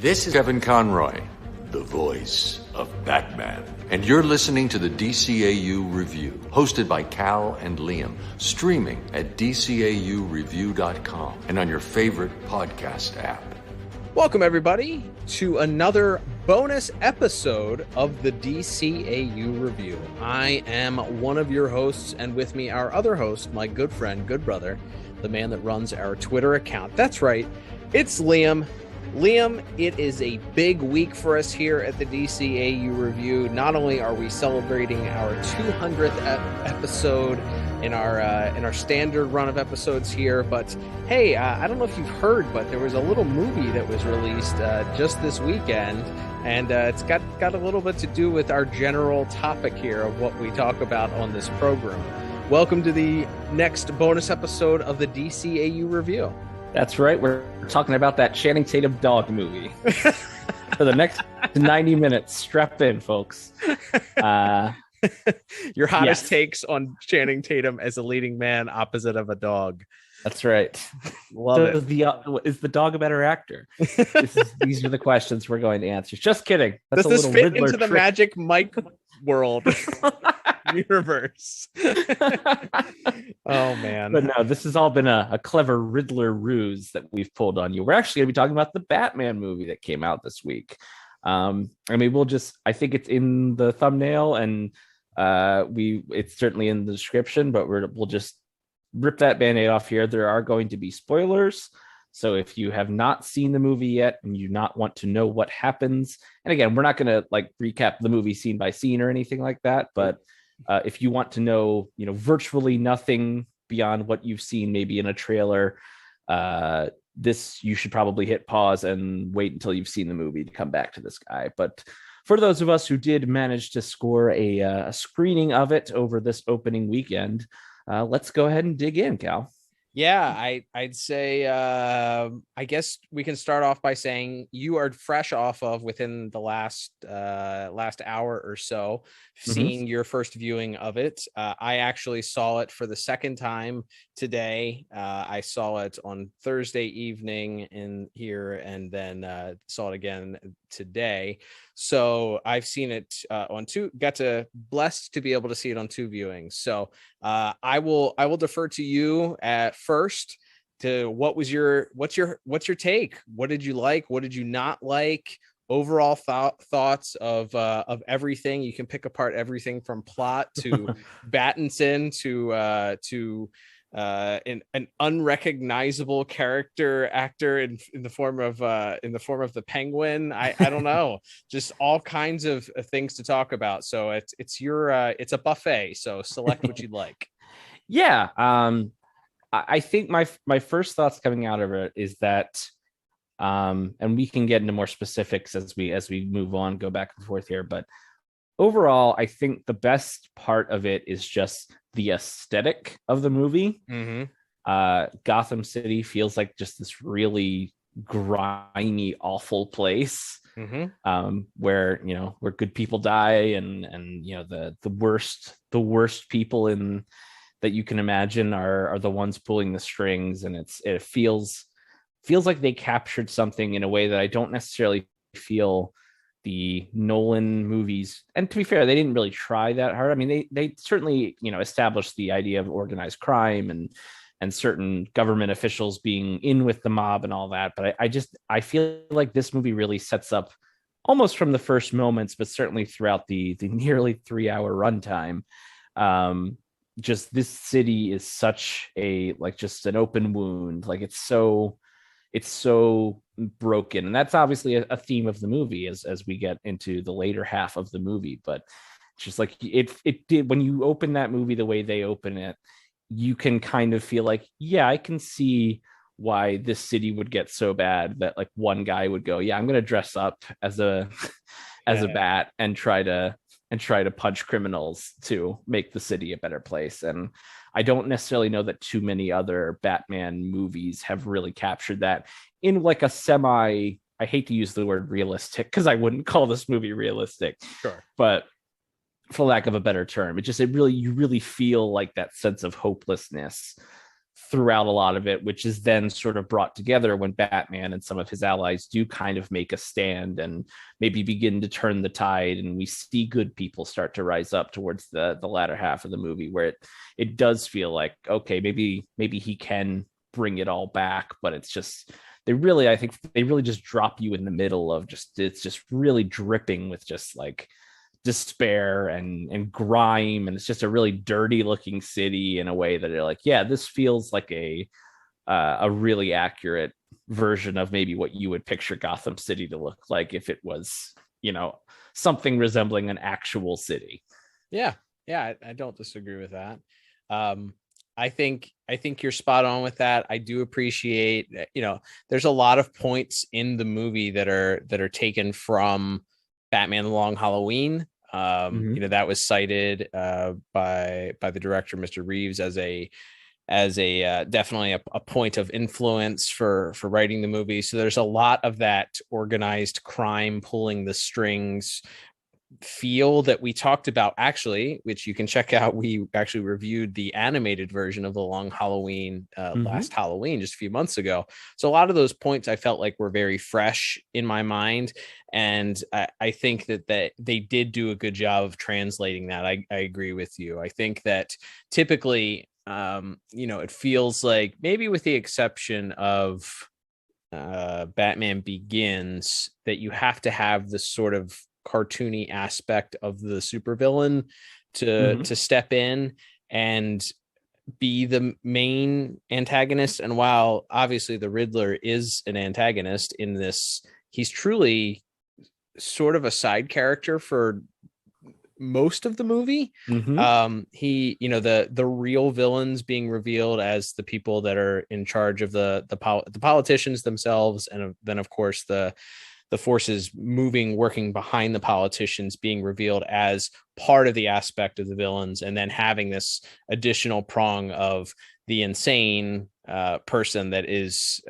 This is Kevin Conroy, the voice of Batman. And you're listening to the DCAU Review, hosted by Cal and Liam, streaming at DCAUreview.com and on your favorite podcast app. Welcome, everybody, to another bonus episode of the DCAU Review. I am one of your hosts, and with me, our other host, my good friend, good brother, the man that runs our Twitter account. That's right, it's Liam. Liam, it is a big week for us here at the DCAU Review. Not only are we celebrating our 200th episode in our standard run of episodes here, but hey, I don't know if you've heard, but there was a little movie that was released just this weekend, and it's got a little bit to do with our general topic here of what we talk about on this program. Welcome to the next bonus episode of the DCAU Review. That's right. We're talking about that Channing Tatum dog movie for the next 90 minutes. Strap in, folks. Your hottest takes on Channing Tatum as a leading man opposite of a dog. That's right. Love it. Is the dog a better actor? These are the questions we're going to answer. Just kidding. Does this fit Riddler into the Magic Mike world? Universe. Oh man. But no, this has all been a clever Riddler ruse that we've pulled on you. We're actually going to be talking about the Batman movie that came out this week. I think it's in the thumbnail, and it's certainly in the description, but we'll just rip that Band-Aid off here. There are going to be spoilers. So if you have not seen the movie yet and you not want to know what happens, and again, we're not going to recap the movie scene by scene or anything like that, but if you want to know, virtually nothing beyond what you've seen maybe in a trailer, you should probably hit pause and wait until you've seen the movie to come back to this guy. But for those of us who did manage to score a screening of it over this opening weekend, let's go ahead and dig in, Cal. Yeah, I'd say, I guess we can start off by saying you are fresh off of within the last hour or so, seeing your first viewing of it. I actually saw it for the second time today. I saw it on Thursday evening in here, and then saw it again today. So I've seen it on two, blessed to be able to see it on two viewings. So I will defer to you at first to what's your take? What did you like? What did you not like? Overall thoughts of everything. You can pick apart everything from plot to Battinson to an unrecognizable actor in the form of the Penguin. I don't know, just all kinds of things to talk about. So it's a buffet. So select what you'd like. Yeah. I think my first thoughts coming out of it is that, and we can get into more specifics as we move on, go back and forth here, but overall, I think the best part of it is just the aesthetic of the movie. Gotham City feels like just this really grimy, awful place, where good people die, and the worst people in that you can imagine are the ones pulling the strings, and it feels like they captured something in a way that I don't necessarily feel the Nolan movies, and to be fair, they didn't really try that hard. I mean, they certainly established the idea of organized crime and certain government officials being in with the mob and all that, but I feel like this movie really sets up, almost from the first moments, but certainly throughout the nearly 3-hour runtime, just this city is such just an open wound. It's so broken, and that's obviously a theme of the movie as we get into the later half of the movie. But just it did, when you open that movie the way they open it, you can kind of feel like, yeah, I can see why this city would get so bad that one guy would go, yeah, I'm gonna dress up as a bat and try to punch criminals to make the city a better place. And I don't necessarily know that too many other Batman movies have really captured that in a semi, I hate to use the word realistic because I wouldn't call this movie realistic, sure, but for lack of a better term, you really feel like that sense of hopelessness throughout a lot of it, which is then sort of brought together when Batman and some of his allies do kind of make a stand and maybe begin to turn the tide, and we see good people start to rise up towards the latter half of the movie, where it does feel like, okay, maybe he can bring it all back, but it's just I think they really just drop you in the middle of it's just really dripping with just like despair and grime, and it's just a really dirty looking city in a way that they're like, yeah, this feels like a really accurate version of maybe what you would picture Gotham City to look like if it was, something resembling an actual city. Yeah, I don't disagree with that. I think you're spot on with that. I do appreciate, there's a lot of points in the movie that are taken from Batman the Long Halloween. That was cited by the director, Mr. Reeves, as a definitely a point of influence for writing the movie. So there's a lot of that organized crime pulling the strings feel that we talked about, actually, which you can check out. We actually reviewed the animated version of the Long Halloween last Halloween, just a few months ago. So a lot of those points I felt like were very fresh in my mind, and I think that they did do a good job of translating that. I agree with you. I think that typically it feels like, maybe with the exception of Batman Begins, that you have to have this sort of cartoony aspect of the supervillain to step in and be the main antagonist. And while obviously the Riddler is an antagonist in this, he's truly sort of a side character for most of the movie. He, the real villains being revealed as the people that are in charge of the politicians themselves, and then of course the forces working behind the politicians being revealed as part of the aspect of the villains, and then having this additional prong of the insane person that is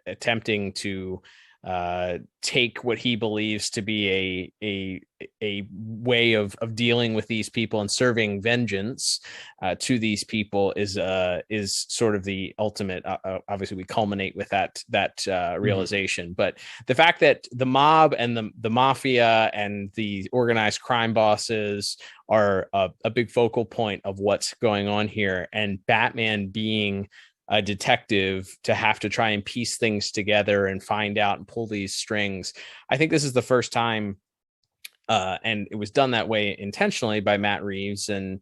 attempting to take what he believes to be a way of dealing with these people and serving vengeance to these people is sort of the ultimate. Obviously, we culminate with that realization. But the fact that the mob and the mafia and the organized crime bosses are a big focal point of what's going on here, and Batman being a detective to have to try and piece things together and find out and pull these strings. I think this is the first time, and it was done that way intentionally by Matt Reeves, and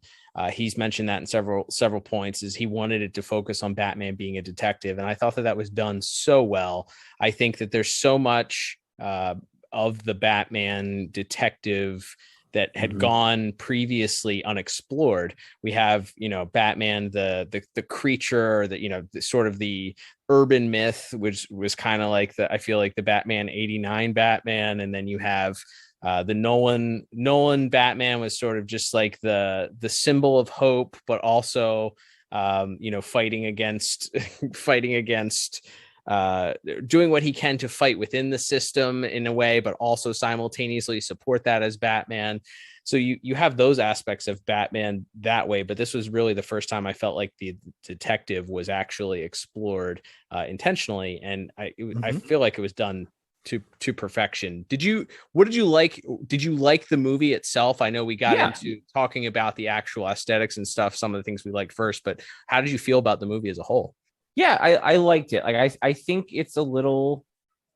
he's mentioned that in several points, is he wanted it to focus on Batman being a detective, and I thought that was done so well. I think that there's so much of the Batman detective that had gone previously unexplored. We have, Batman, the creature, that, the sort of the urban myth, which was kind of like I feel like the Batman 89 Batman. And then you have the Nolan Batman was sort of just like the symbol of hope, but also, fighting against doing what he can to fight within the system in a way, but also simultaneously support that as Batman. So you have those aspects of Batman that way, but this was really the first time I felt like the detective was actually explored intentionally, and I feel like it was done to perfection. What did you like? Did you like the movie itself? I know we got into talking about the actual aesthetics and stuff, some of the things we liked first, but how did you feel about the movie as a whole? Yeah, I liked it. Like I think it's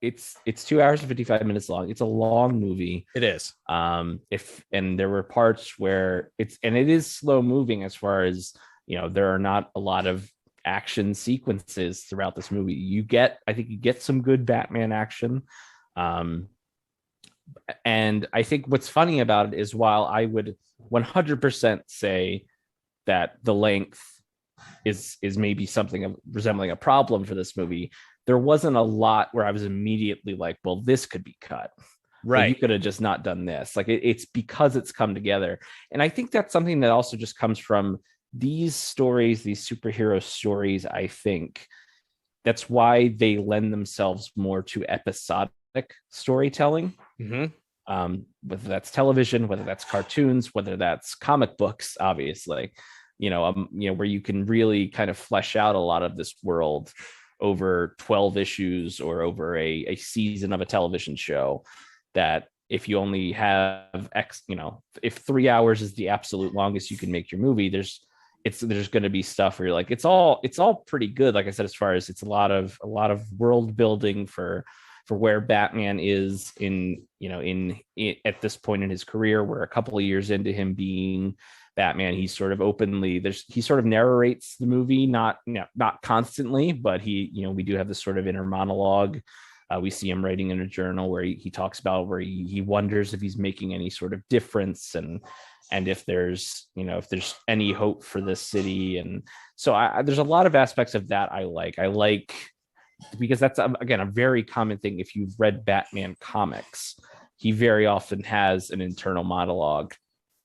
it's 2 hours and 55 minutes long. It's a long movie. It is. And there were parts where it is slow moving, as far as, there are not a lot of action sequences throughout this movie. I think you get some good Batman action. And I think what's funny about it is, while I would 100% say that the length is maybe something resembling a problem for this movie, there wasn't a lot where I was immediately like, well, this could be cut. Right. Like, you could have just not done this. Like, it's because it's come together. And I think that's something that also just comes from these stories, these superhero stories. I think that's why they lend themselves more to episodic storytelling. Whether that's television, whether that's cartoons, whether that's comic books, obviously. where you can really kind of flesh out a lot of this world over 12 issues or over a season of a television show. That if you only have if 3 hours is the absolute longest you can make your movie, there's going to be stuff where you're like, it's all pretty good. Like I said, as far as it's a lot of world building for where Batman is in at this point in his career. We're a couple of years into him being Batman. He's sort of he sort of narrates the movie, not constantly, but we do have this sort of inner monologue. We see him writing in a journal where he talks about where he wonders if he's making any sort of difference and if there's any hope for this city. And so there's a lot of aspects of that I like because that's, again, a very common thing. If you've read Batman comics, he very often has an internal monologue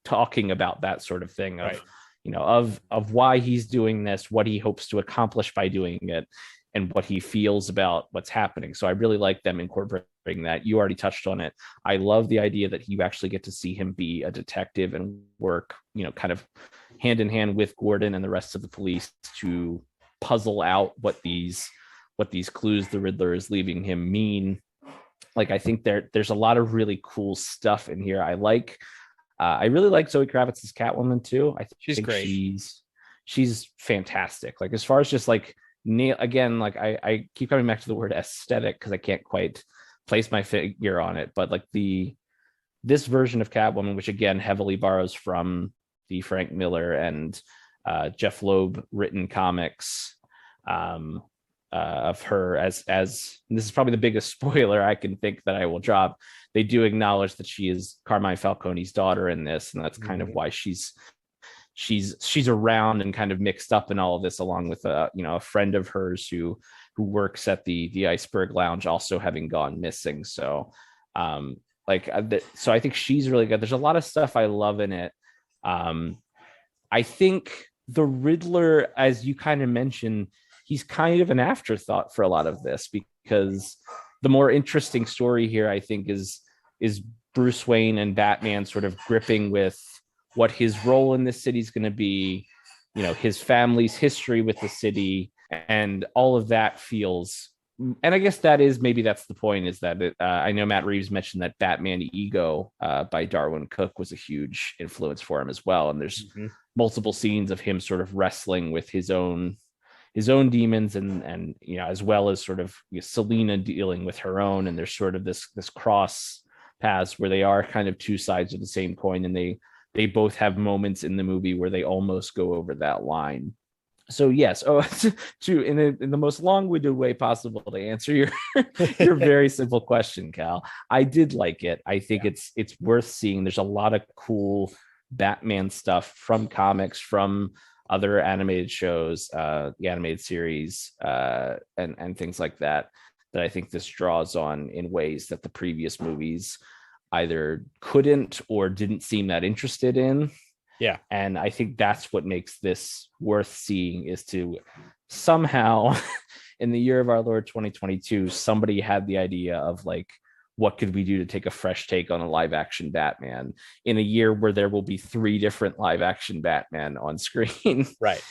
talking about that sort of thing of, right, of why he's doing this, what he hopes to accomplish by doing it, and what he feels about what's happening. So I really like them incorporating that. You already touched on it. I love the idea that you actually get to see him be a detective and work, kind of hand in hand with Gordon and the rest of the police to puzzle out what these clues the Riddler is leaving him mean. Like, I think there's a lot of really cool stuff in here. I really like Zoe Kravitz's Catwoman too. I think she's great. She's fantastic. Like, as far as just like again, like I keep coming back to the word aesthetic because I can't quite place my figure on it, but like this version of Catwoman, which again heavily borrows from the Frank Miller and Jeff Loeb written comics of her, as and this is probably the biggest spoiler I can think that I will drop. They do acknowledge that she is Carmine Falcone's daughter in this, and that's kind of why she's around and kind of mixed up in all of this, along with a friend of hers who works at the Iceberg Lounge, also having gone missing. So so I think she's really good. There's a lot of stuff I love in it. I think the Riddler, as you kind of mentioned, he's kind of an afterthought for a lot of this, because the more interesting story here, I think, is Bruce Wayne and Batman sort of gripping with what his role in this city is going to be, his family's history with the city, and all of that feels. And I guess that's the point, is that I know Matt Reeves mentioned that Batman Ego by Darwin Cook was a huge influence for him as well. And there's multiple scenes of him sort of wrestling with his own demons and as well as sort of Selina dealing with her own. And there's sort of this cross paths where they are kind of two sides of the same coin, and they both have moments in the movie where they almost go over that line. So yes, in the most long-winded way possible to answer your very simple question, Cal, I did like it. I think it's worth seeing. There's a lot of cool Batman stuff from comics, from other animated shows, the animated series, and things like that I think this draws on in ways that the previous movies either couldn't or didn't seem that interested in. Yeah. And I think that's what makes this worth seeing, is to somehow in the year of our Lord 2022, somebody had the idea of like, what could we do to take a fresh take on a live action Batman in a year where there will be 3 different live action Batman on screen, right?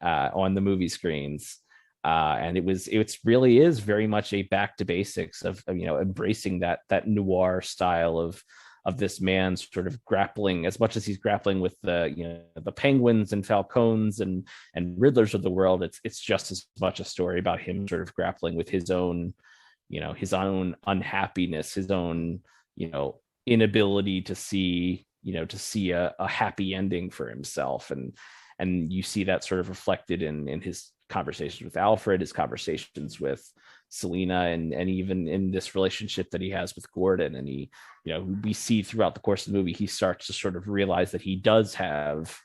On the movie screens. And it really is very much a back to basics of embracing that noir style of this man sort of grappling, as much as he's grappling with the Penguins and Falcons and Riddlers of the world. It's just as much a story about him sort of grappling with his own unhappiness, his own inability to see a happy ending for himself. And you see that sort of reflected in his conversations with Alfred, his conversations with Selina, and even in this relationship that he has with Gordon. And we see throughout the course of the movie, he starts to sort of realize that he does have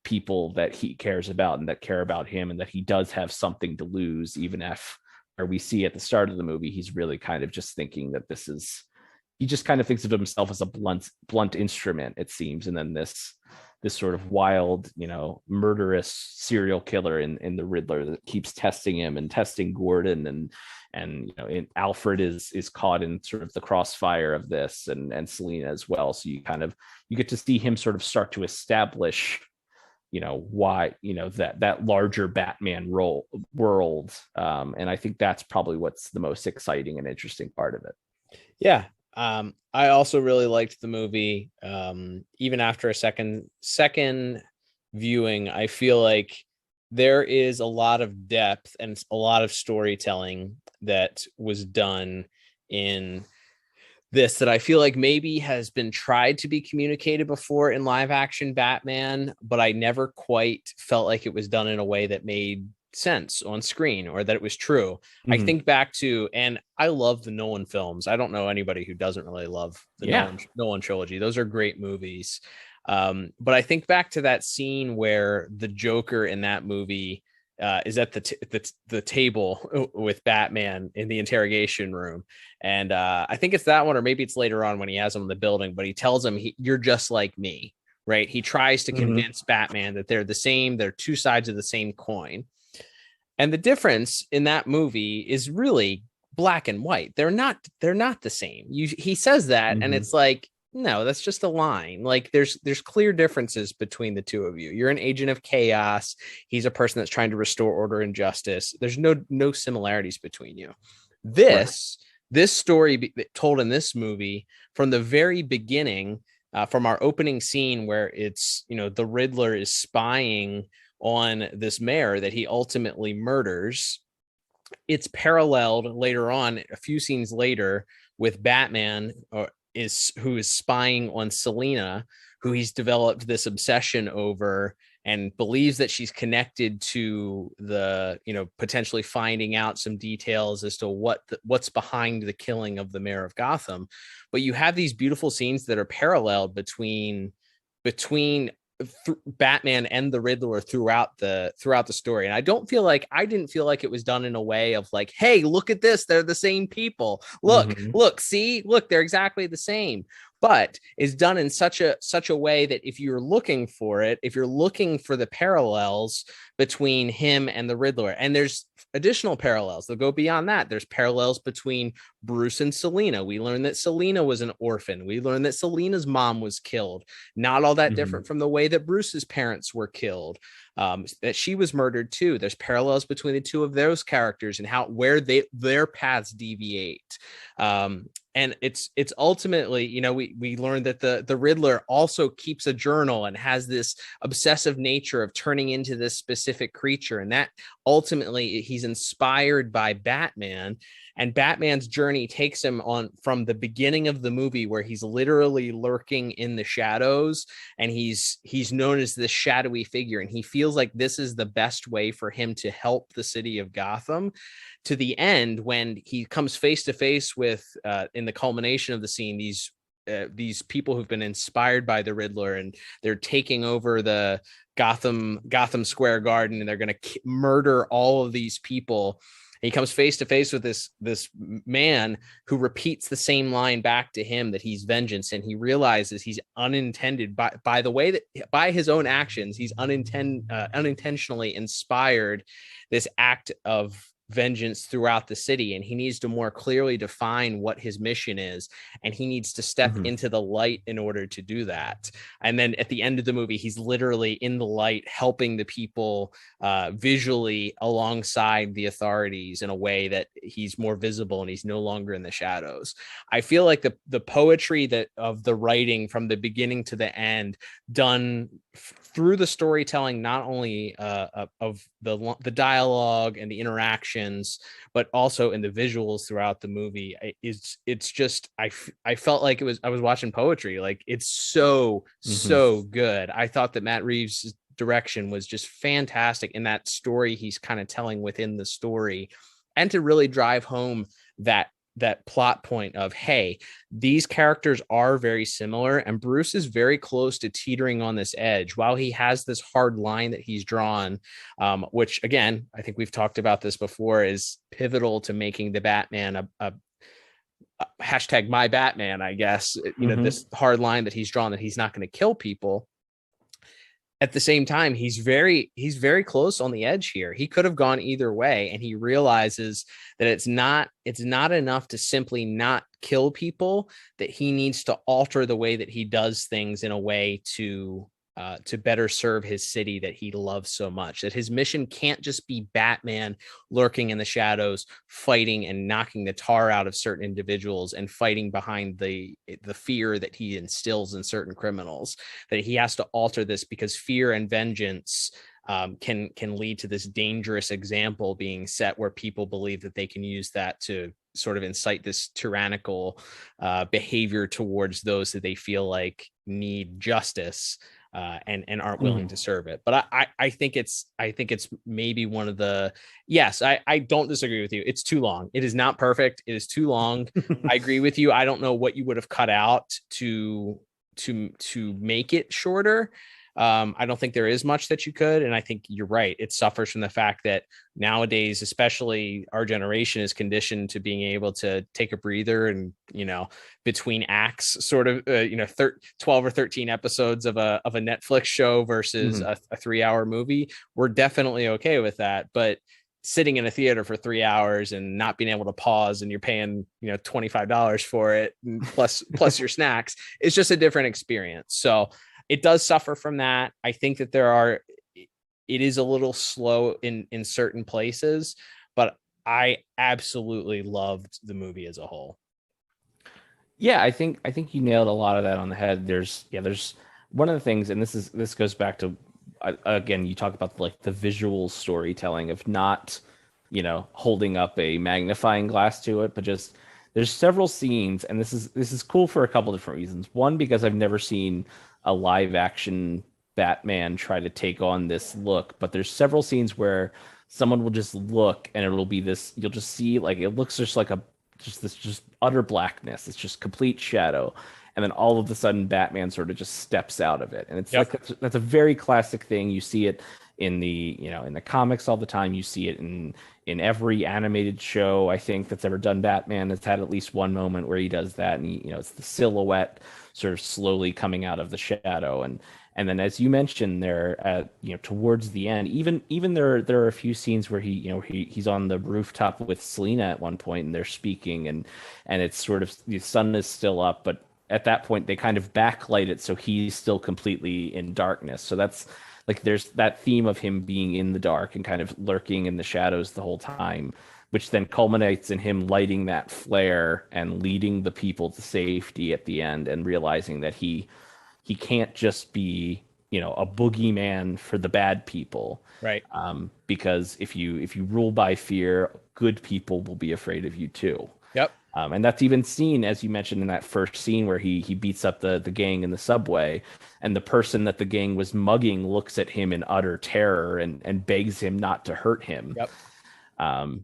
people that he cares about and that care about him, and that he does have something to lose, even if, or we see at the start of the movie, he's really kind of just thinking that he just kind of thinks of himself as a blunt instrument, it seems. And then this sort of wild, murderous serial killer in the Riddler that keeps testing him and testing Gordon, and Alfred is caught in sort of the crossfire of this, and Selina as well. So you get to see him sort of start to establish why, that larger Batman world. And I think that's probably what's the most exciting and interesting part of it. Yeah. I also really liked the movie. Even after a second viewing, I feel like there is a lot of depth and a lot of storytelling that was done in this that I feel like maybe has been tried to be communicated before in live action Batman, but I never quite felt like it was done in a way that made sense on screen or that it was true. I think back to, and I love the Nolan films. I don't know anybody who doesn't really love the Nolan trilogy. Those are great movies. But I think back to that scene where the Joker in that movie is at the table with Batman in the interrogation room. And I think it's that one, or maybe it's later on when he has him in the building, but he tells him, you're just like me, right? He tries to convince Batman that they're the same. They're two sides of the same coin. And the difference in that movie is really black and white. They're not the same. He says that, and it's like, no, that's just a line. Like there's clear differences between the two of you. You're an agent of chaos. He's a person that's trying to restore order and justice. There's no similarities between you. This story told in this movie from the very beginning, from our opening scene where it's, the Riddler is spying on this mayor that he ultimately murders. It's paralleled later on, a few scenes later, with Batman, who is spying on Selina, who he's developed this obsession over and believes that she's connected to the, potentially finding out some details as to what's behind the killing of the mayor of Gotham. But you have these beautiful scenes that are paralleled between Batman and the Riddler throughout the story. And I didn't feel like it was done in a way of like, hey, look at this, they're the same people, look, they're exactly the same. But it's done in such a way that if you're looking for the parallels between him and the Riddler, and there's additional parallels that go beyond that. There's parallels between Bruce and Selina. We learned that Selina was an orphan. We learned that Selina's mom was killed. Not all that different from the way that Bruce's parents were killed. That she was murdered too. There's parallels between the two of those characters and where their paths deviate. And it's ultimately, we learned that the Riddler also keeps a journal and has this obsessive nature of turning into this specific creature. And that ultimately he's inspired by Batman, and Batman's journey takes him on from the beginning of the movie where he's literally lurking in the shadows and he's known as this shadowy figure. And he feels like this is the best way for him to help the city of Gotham, to the end when he comes face to face with, in the culmination of the scene, these people who've been inspired by the Riddler, and they're taking over the Gotham Square Garden, and they're going to murder all of these people. And he comes face to face with this man who repeats the same line back to him, that he's vengeance, and he realizes he's unintended by the way that by his own actions, he's unintentionally inspired this act of vengeance throughout the city, and he needs to more clearly define what his mission is, and he needs to step into the light in order to do that. And then at the end of the movie, he's literally in the light helping the people visually alongside the authorities in a way that he's more visible and he's no longer in the shadows. I feel like the poetry of the writing from the beginning to the end, done through the storytelling, not only of the dialogue and the interactions, but also in the visuals throughout the movie, it's just I felt like I was watching poetry. Like it's so good. I thought that Matt Reeves' direction was just fantastic in that story he's kind of telling within the story, and to really drive home that plot point of, hey, these characters are very similar, and Bruce is very close to teetering on this edge while he has this hard line that he's drawn, which again, I think we've talked about this before, is pivotal to making the Batman a hashtag my Batman, I guess, this hard line that he's drawn, that he's not going to kill people. At the same time, he's very close on the edge here. He could have gone either way, and he realizes that it's not enough to simply not kill people, that he needs to alter the way that he does things in a way to to better serve his city that he loves so much. That his mission can't just be Batman lurking in the shadows, fighting and knocking the tar out of certain individuals and fighting behind the fear that he instills in certain criminals. That he has to alter this because fear and vengeance can lead to this dangerous example being set where people believe that they can use that to sort of incite this tyrannical behavior towards those that they feel like need justice and aren't willing to serve it. But I think it's maybe one of the, yes, I don't disagree with you. It's too long. It is not perfect. It is too long. I agree with you. I don't know what you would have cut out to make it shorter. I don't think there is much that you could. And I think you're right. It suffers from the fact that nowadays, especially our generation, is conditioned to being able to take a breather and, between acts, sort of, 12 or 13 episodes of a Netflix show versus a 3-hour movie. We're definitely okay with that. But sitting in a theater for 3 hours and not being able to pause, and you're paying, $25 for it plus your snacks, it's just a different experience. So it does suffer from that. I think that it is a little slow in certain places, but I absolutely loved the movie as a whole. Yeah, I think you nailed a lot of that on the head. There's one of the things, and this goes back to, again, you talk about like the visual storytelling of not, holding up a magnifying glass to it, but just there's several scenes, and this is cool for a couple different reasons. One, because I've never seen a live action Batman try to take on this look, but there's several scenes where someone will just look and it'll be this, you'll just see like it looks just like this utter blackness. It's just complete shadow. And then all of a sudden Batman sort of just steps out of it. And it's like that's a very classic thing. You see it in the in the comics all the time. You see it in every animated show I think that's ever done Batman. It's had at least one moment where he does that, and it's the silhouette sort of slowly coming out of the shadow. And then, as you mentioned there, towards the end, even there are a few scenes where he's on the rooftop with Selena at one point, and they're speaking, and it's sort of the sun is still up, but at that point they kind of backlight it so he's still completely in darkness. So that's like there's that theme of him being in the dark and kind of lurking in the shadows the whole time, which then culminates in him lighting that flare and leading the people to safety at the end, and realizing that he can't just be, a boogeyman for the bad people. Right. Because if you rule by fear, good people will be afraid of you too. Yep. And that's even seen, as you mentioned, in that first scene where he beats up the gang in the subway, and the person that the gang was mugging looks at him in utter terror and begs him not to hurt him. Yep.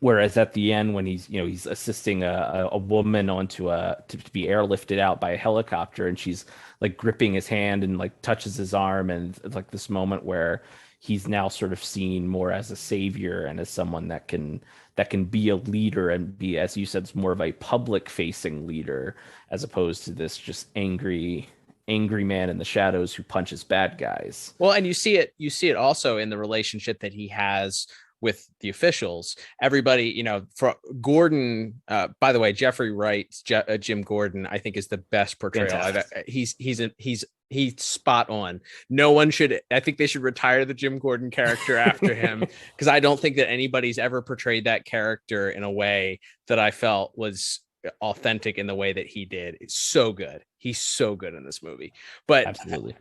Whereas at the end, when he's assisting a woman to be airlifted out by a helicopter, and she's like gripping his hand and like touches his arm, and it's like this moment where he's now sort of seen more as a savior and as someone that can be a leader and be, as you said, more of a public facing leader, as opposed to this just angry man in the shadows who punches bad guys. Well, and you see it also in the relationship that he has with the officials. Everybody, for Gordon, by the way, Jeffrey Wright's Jim Gordon, I think, is the best portrayal. He's spot on. No one should, I think they should retire the Jim Gordon character after him, because I don't think that anybody's ever portrayed that character in a way that I felt was authentic in the way that he did. It's so good. He's so good in this movie. But absolutely.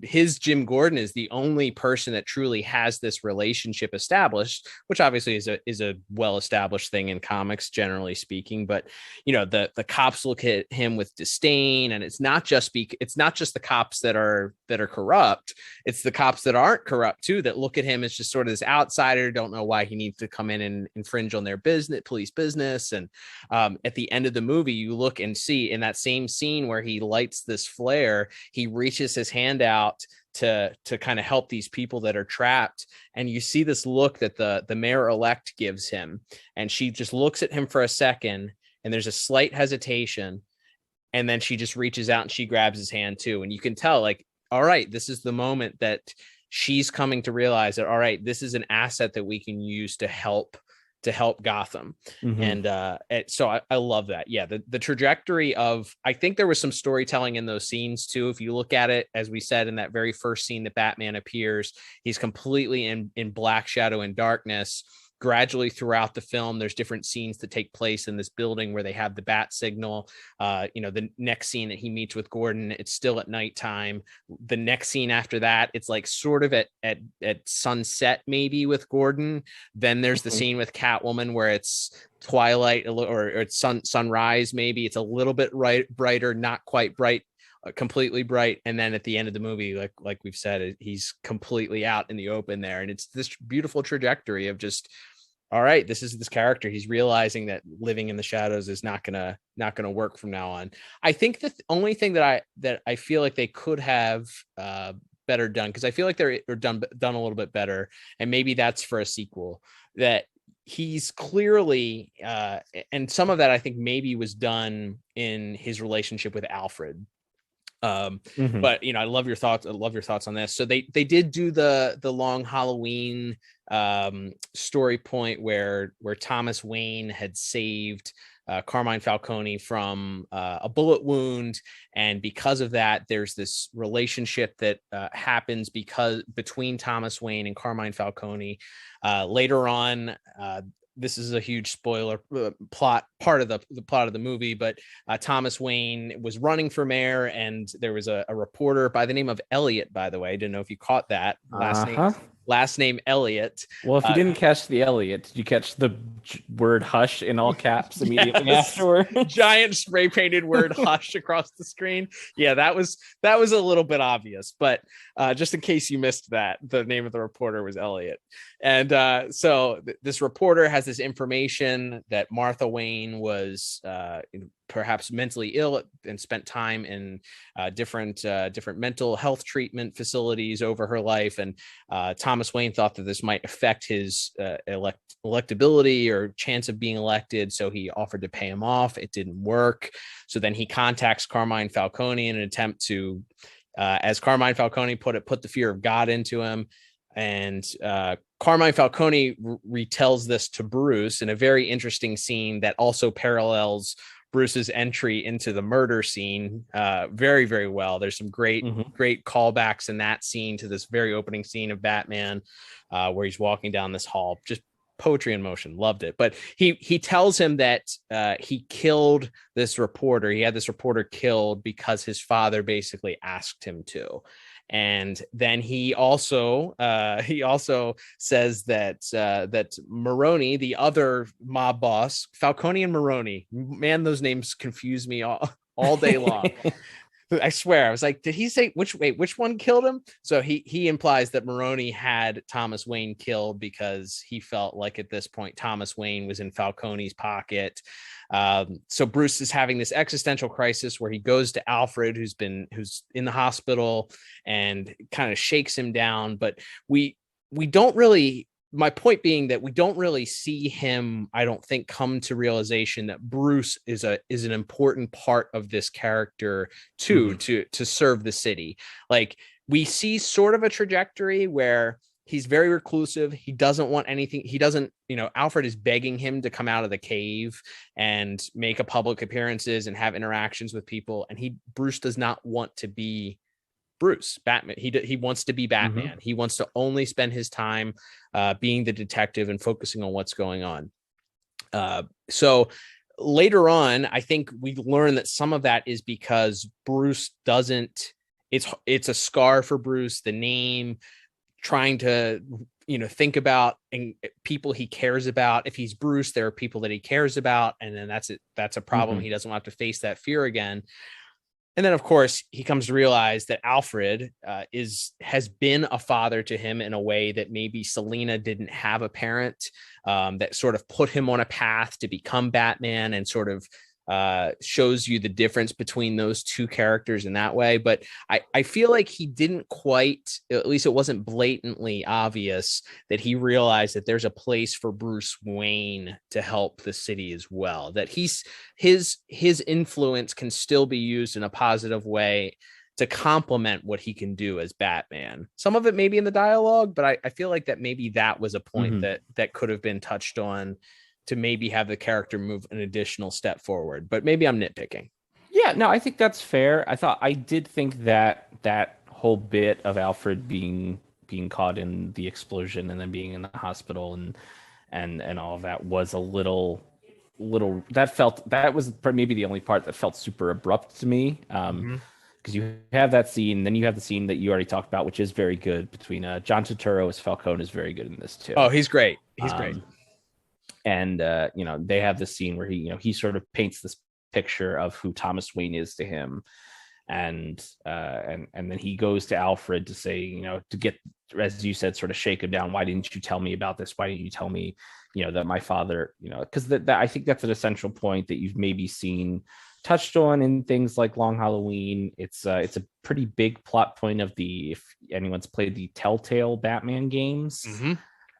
His Jim Gordon is the only person that truly has this relationship established, which obviously is a well-established thing in comics, generally speaking. But the cops look at him with disdain, and it's not just the cops that are corrupt. It's the cops that aren't corrupt too, that look at him as just sort of this outsider, don't know why he needs to come in and infringe on their police business. And at the end of the movie, you look and see in that same scene where he lights this flare, he reaches his hand out to kind of help these people that are trapped, and you see this look that the mayor-elect gives him, and she just looks at him for a second, and there's a slight hesitation, and then she just reaches out and she grabs his hand too, and you can tell, like, all right, this is the moment that she's coming to realize that, all right, this is an asset that we can use to help to help Gotham. Mhm. And so I love that. Yeah, the trajectory of, I think there was some storytelling in those scenes too. If you look at it, as we said in that very first scene that Batman appears, he's completely in black shadow and darkness. Gradually throughout the film, there's different scenes that take place in this building where they have the bat signal. The next scene that he meets with Gordon, it's still at nighttime. The next scene after that, it's like sort of at sunset maybe with Gordon. Then there's the scene with Catwoman where it's twilight or it's sunrise maybe. It's a little bit brighter, not quite bright, completely bright. And then at the end of the movie, like we've said, he's completely out in the open there. And it's this beautiful trajectory of just, all right, this is this character. He's realizing that living in the shadows is not gonna work from now on. I think the only thing that I feel like they could have better done, because I feel like they're done a little bit better, and maybe that's for a sequel, that he's clearly and some of that I think maybe was done in his relationship with Alfred. But I love your thoughts on this. So they did do the long Halloween story point where Thomas Wayne had saved Carmine Falcone from a bullet wound, and because of that there's this relationship that happens between Thomas Wayne and Carmine Falcone. Later on, this is a huge spoiler part of the plot of the movie, but Thomas Wayne was running for mayor, and there was a reporter by the name of Elliot, by the way. I didn't know if you caught that last name Elliot. Well, if you didn't catch the Elliot, did you catch the word hush in all caps immediately afterward? Giant spray painted word hush across the screen. Yeah, that was a little bit obvious, but just in case you missed that, the name of the reporter was Elliot. And so this reporter has this information that Martha Wayne was perhaps mentally ill and spent time in different mental health treatment facilities over her life. And Thomas Wayne thought that this might affect his electability or chance of being elected. So he offered to pay him off. It didn't work. So then he contacts Carmine Falcone in an attempt to, as Carmine Falcone put the fear of God into him. And Carmine Falcone retells this to Bruce in a very interesting scene that also parallels Bruce's entry into the murder scene very, very well. There's some great callbacks in that scene to this very opening scene of Batman where he's walking down this hall. Just poetry in motion. Loved it. But he tells him that he killed this reporter. He had this reporter killed because his father basically asked him to. And then he also says that Maroni, the other mob boss, Falcone and Maroni, man, those names confuse me all day long. I swear, I was like, did he say which one killed him? So he implies that Maroni had Thomas Wayne killed because he felt like at this point Thomas Wayne was in Falcone's pocket. So Bruce is having this existential crisis where he goes to Alfred, who's in the hospital, and kind of shakes him down. But we don't really. My point being that we don't really see him, I don't think, come to realization that Bruce is an important part of this character too, to serve the city. Like, we see sort of a trajectory where he's very reclusive. He doesn't want anything. He doesn't, Alfred is begging him to come out of the cave and make a public appearances and have interactions with people. And Bruce does not want to be Bruce Batman. He wants to be Batman. He wants to only spend his time being the detective and focusing on what's going on. So later on, I think we learn that some of that is because Bruce doesn't. It's a scar for Bruce. The name, trying to think about and people he cares about. If he's Bruce, there are people that he cares about, and then that's a problem. He doesn't want to have to face that fear again. And then, of course, he comes to realize that Alfred has been a father to him in a way that maybe Selina didn't have a parent, that sort of put him on a path to become Batman, and sort of shows you the difference between those two characters in that way. But I feel like he didn't quite, at least it wasn't blatantly obvious, that he realized that there's a place for Bruce Wayne to help the city as well, that his influence can still be used in a positive way complement what he can do as Batman. Some of it maybe in the dialogue, but I feel like that maybe that was a point that could have been touched on to maybe have the character move an additional step forward. But maybe I'm nitpicking. Yeah, no, I think that's fair. I did think that that whole bit of Alfred being caught in the explosion and then being in the hospital and all of that was a little that was maybe the only part that felt super abrupt to me. Because you have that scene, then you have the scene that you already talked about, which is very good between John Turturro as Falcone is very good in this too. Oh, he's great. He's great. And they have this scene where he sort of paints this picture of who Thomas Wayne is to him, and then he goes to Alfred to say, to get, as you said, sort of shake him down. Why didn't you tell me about this? Why didn't you tell me, that my father, because that I think that's an essential point that you've maybe seen touched on in things like Long Halloween. It's a pretty big plot point of if anyone's played the Telltale Batman games,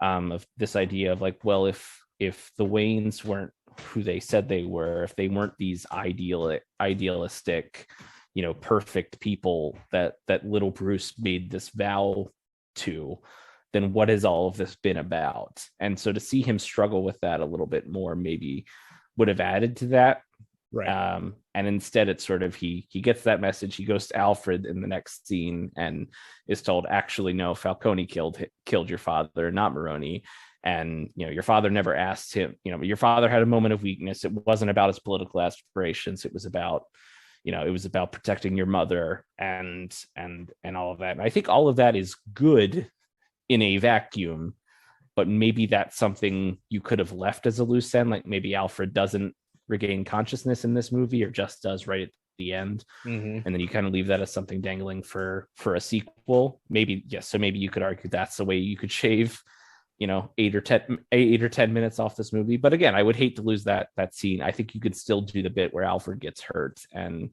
of this idea of like, well, if the Waynes weren't who they said they were, if they weren't these idealistic, perfect people that little Bruce made this vow to, then what has all of this been about? And so to see him struggle with that a little bit more maybe would have added to that. Right. And instead it's sort of he gets that message, he goes to Alfred in the next scene and is told, actually no, Falcone killed your father, not Maroni. And your father never asked him, your father had a moment of weakness. It wasn't about his political aspirations. It was about protecting your mother and all of that. And I think all of that is good in a vacuum, but maybe that's something you could have left as a loose end. Like maybe Alfred doesn't regain consciousness in this movie, or just does right at the end. And then you kind of leave that as something dangling for a sequel. Maybe, yes. So maybe you could argue that's the way you could shave 8 or 10 minutes off this movie. But again, I would hate to lose that scene. I think you could still do the bit where Alfred gets hurt and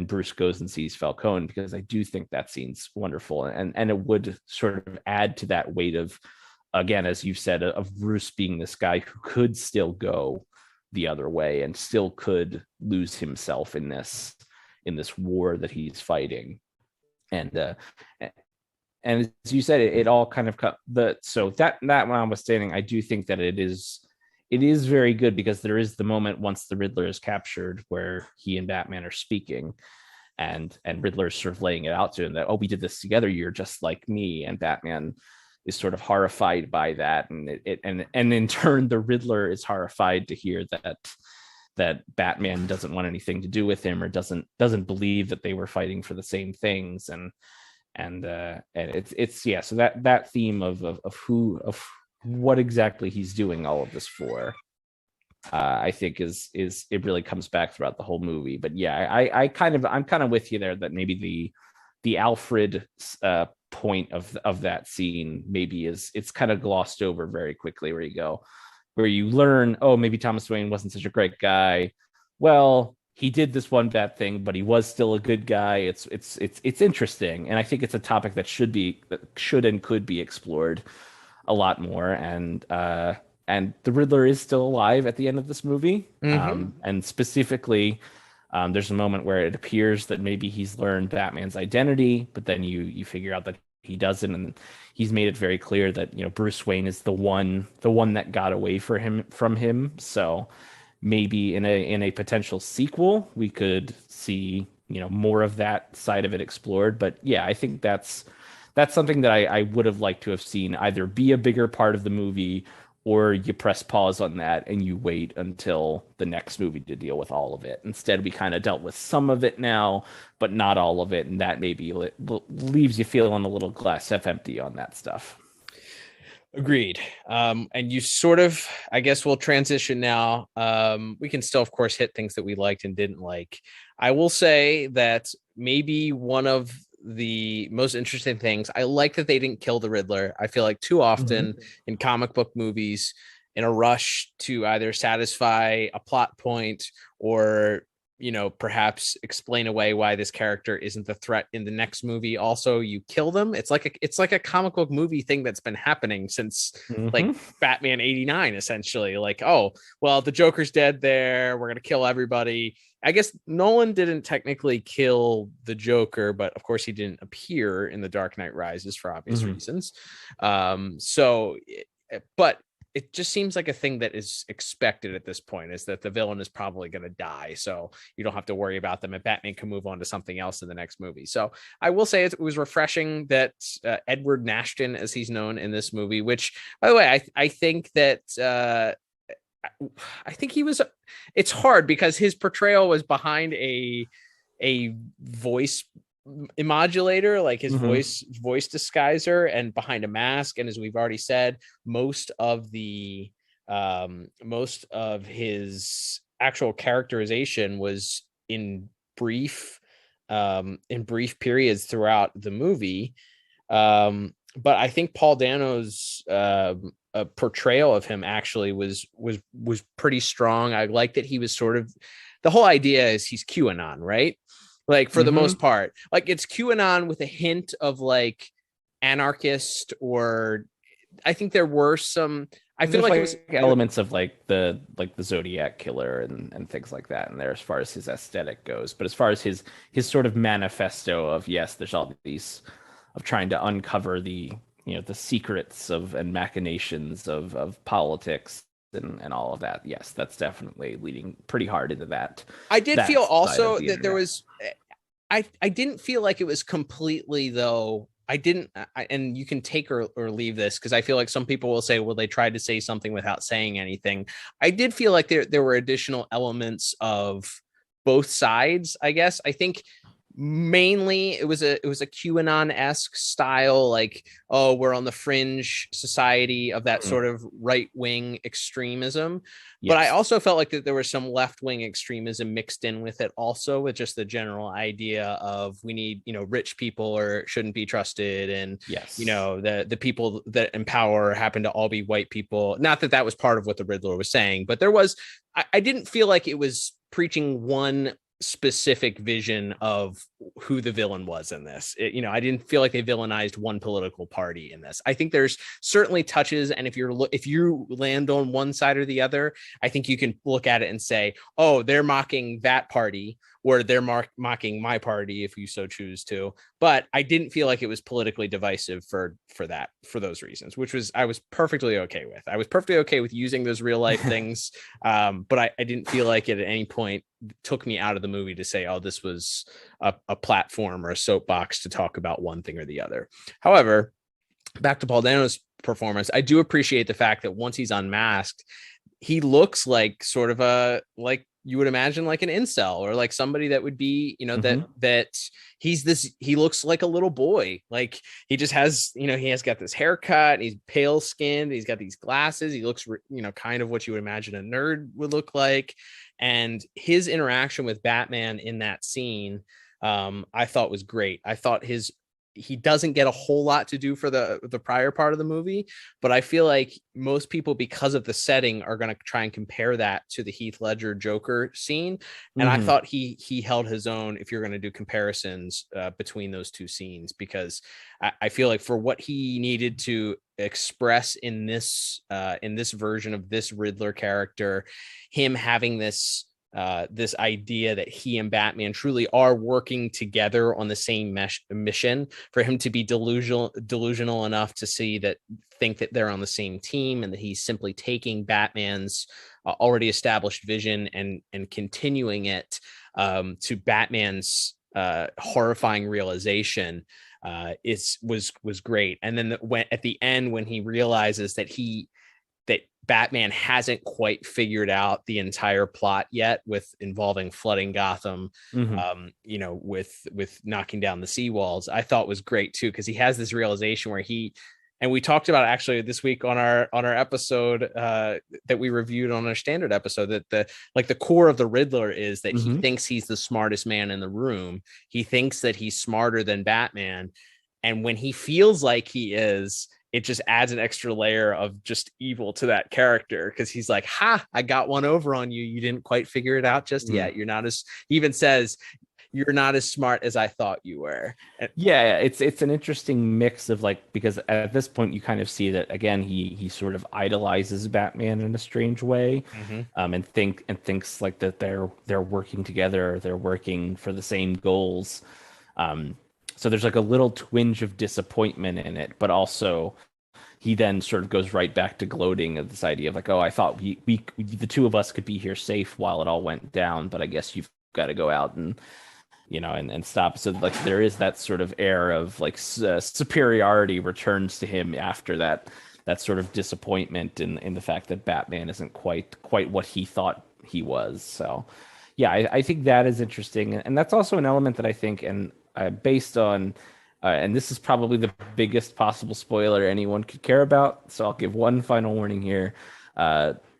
Bruce goes and sees Falcone, because I do think that scene's wonderful, and it would sort of add to that weight of, again, as you've said, of Bruce being this guy who could still go the other way and still could lose himself in this war that he's fighting. And as you said, it all kind of so that notwithstanding, I do think that it is very good, because there is the moment once the Riddler is captured where he and Batman are speaking, and Riddler's sort of laying it out to him that, oh, we did this together, you're just like me. And Batman is sort of horrified by that, and in turn the Riddler is horrified to hear that Batman doesn't want anything to do with him, or doesn't believe that they were fighting for the same things. And it's so that theme of what exactly he's doing all of this for, I think is it really comes back throughout the whole movie. But yeah, I'm kind of with you there, that maybe the Alfred point of that scene maybe it's kind of glossed over very quickly, where you learn, oh, maybe Thomas Wayne wasn't such a great guy. Well, he did this one bad thing, but he was still a good guy. It's interesting, and I think it's a topic that should and could be explored a lot more. And the Riddler is still alive at the end of this movie, and specifically, there's a moment where it appears that maybe he's learned Batman's identity, but then you figure out that he doesn't, and he's made it very clear that Bruce Wayne is the one that got away from him. So maybe in a potential sequel, we could see, more of that side of it explored. But yeah, I think that's something that I would have liked to have seen either be a bigger part of the movie, or you press pause on that and you wait until the next movie to deal with all of it. Instead, we kind of dealt with some of it now, but not all of it. And that maybe leaves you feeling a little glass half empty on that stuff. Agreed. And you sort of, I guess we'll transition now. We can still, of course, hit things that we liked and didn't like. I will say that maybe one of the most interesting things, I like that they didn't kill the Riddler. I feel like too often in comic book movies, in a rush to either satisfy a plot point or perhaps explain away why this character isn't the threat in the next movie. Also, you kill them. It's like a comic book movie thing that's been happening since like Batman 89, essentially. Like, oh, well, the Joker's dead there. We're going to kill everybody. I guess Nolan didn't technically kill the Joker, but of course he didn't appear in The Dark Knight Rises for obvious reasons. But it just seems like a thing that is expected at this point, is that the villain is probably going to die. So you don't have to worry about them, and Batman can move on to something else in the next movie. So I will say it was refreshing that Edward Nashton, as he's known in this movie, which, by the way, I think that I think he was, it's hard because his portrayal was behind a voice modulator, like his voice disguiser, and behind a mask. And as we've already said, most of his actual characterization was in brief periods throughout the movie. But I think Paul Dano's portrayal of him actually was pretty strong. I like that he was sort of, the whole idea is he's QAnon, right? Like for the most part, like it's QAnon with a hint of like anarchist, or I think there were some, I feel like it was elements of like the Zodiac killer and things like that in there as far as his aesthetic goes. But as far as his sort of manifesto of, yes, there's all these of trying to uncover the the secrets of and machinations of politics and all of that. Yes, that's definitely leading pretty hard into that. I did feel also that there was, I didn't feel like it was completely, though. And you can take or leave this, because I feel like some people will say, well, they tried to say something without saying anything. I did feel like there were additional elements of both sides, I guess. I think mainly it was a QAnon-esque style, like, oh, we're on the fringe society of that sort of right-wing extremism. Yes. But I also felt like that there was some left-wing extremism mixed in with it also, with just the general idea of we need, rich people or shouldn't be trusted. And, yes, the people that in power happen to all be white people. Not that that was part of what the Riddler was saying, but there was, I didn't feel like it was preaching one specific vision of who the villain was in this. I didn't feel like they villainized one political party in this. I think there's certainly touches, and if you land on one side or the other, I think you can look at it and say, oh, they're mocking that party, or they're mocking my party, if you so choose to. But I didn't feel like it was politically divisive for those reasons, which was, I was perfectly okay with. I was perfectly okay with using those real life things. But I didn't feel like it at any point took me out of the movie to say, oh, this was a platform or a soapbox to talk about one thing or the other. However, back to Paul Dano's performance, I do appreciate the fact that once he's unmasked, he looks like sort of like you would imagine, like an incel, or like somebody that would be, that he looks like a little boy. Like he just has, he has got this haircut, and he's pale skinned. He's got these glasses. He looks, kind of what you would imagine a nerd would look like. And his interaction with Batman in that scene, I thought was great. I thought he doesn't get a whole lot to do for the prior part of the movie, but I feel like most people, because of the setting, are going to try and compare that to the Heath Ledger Joker scene. And I thought he held his own if you're going to do comparisons between those two scenes, because I feel like for what he needed to express in this version of this Riddler character, him having this idea that he and Batman truly are working together on the same mission, for him to be delusional enough to think that they're on the same team, and that he's simply taking Batman's already established vision and continuing it to Batman's horrifying realization was great. And then at the end, when he realizes that Batman hasn't quite figured out the entire plot yet, involving flooding Gotham, with knocking down the seawalls, I thought was great too, because he has this realization where and we talked about actually this week on our episode that we reviewed on our standard episode, that the core of the Riddler is that he thinks he's the smartest man in the room. He thinks that he's smarter than Batman. And when he feels like he is, it just adds an extra layer of just evil to that character, because he's like, ha, I got one over on you. You didn't quite figure it out just yet. You're not as, he even says, you're not as smart as I thought you were. Yeah, it's an interesting mix of like, because at this point you kind of see that again he sort of idolizes Batman in a strange way, and thinks like that they're working together, they're working for the same goals. So there's like a little twinge of disappointment in it, but also he then sort of goes right back to gloating of this idea of like, oh, I thought we the two of us could be here safe while it all went down, but I guess you've got to go out and and stop. So like there is that sort of air of like superiority returns to him after that sort of disappointment in the fact that Batman isn't quite what he thought he was. So yeah, I think that is interesting, and that's also an element that I think, and based on and this is probably the biggest possible spoiler anyone could care about, so I'll give one final warning here.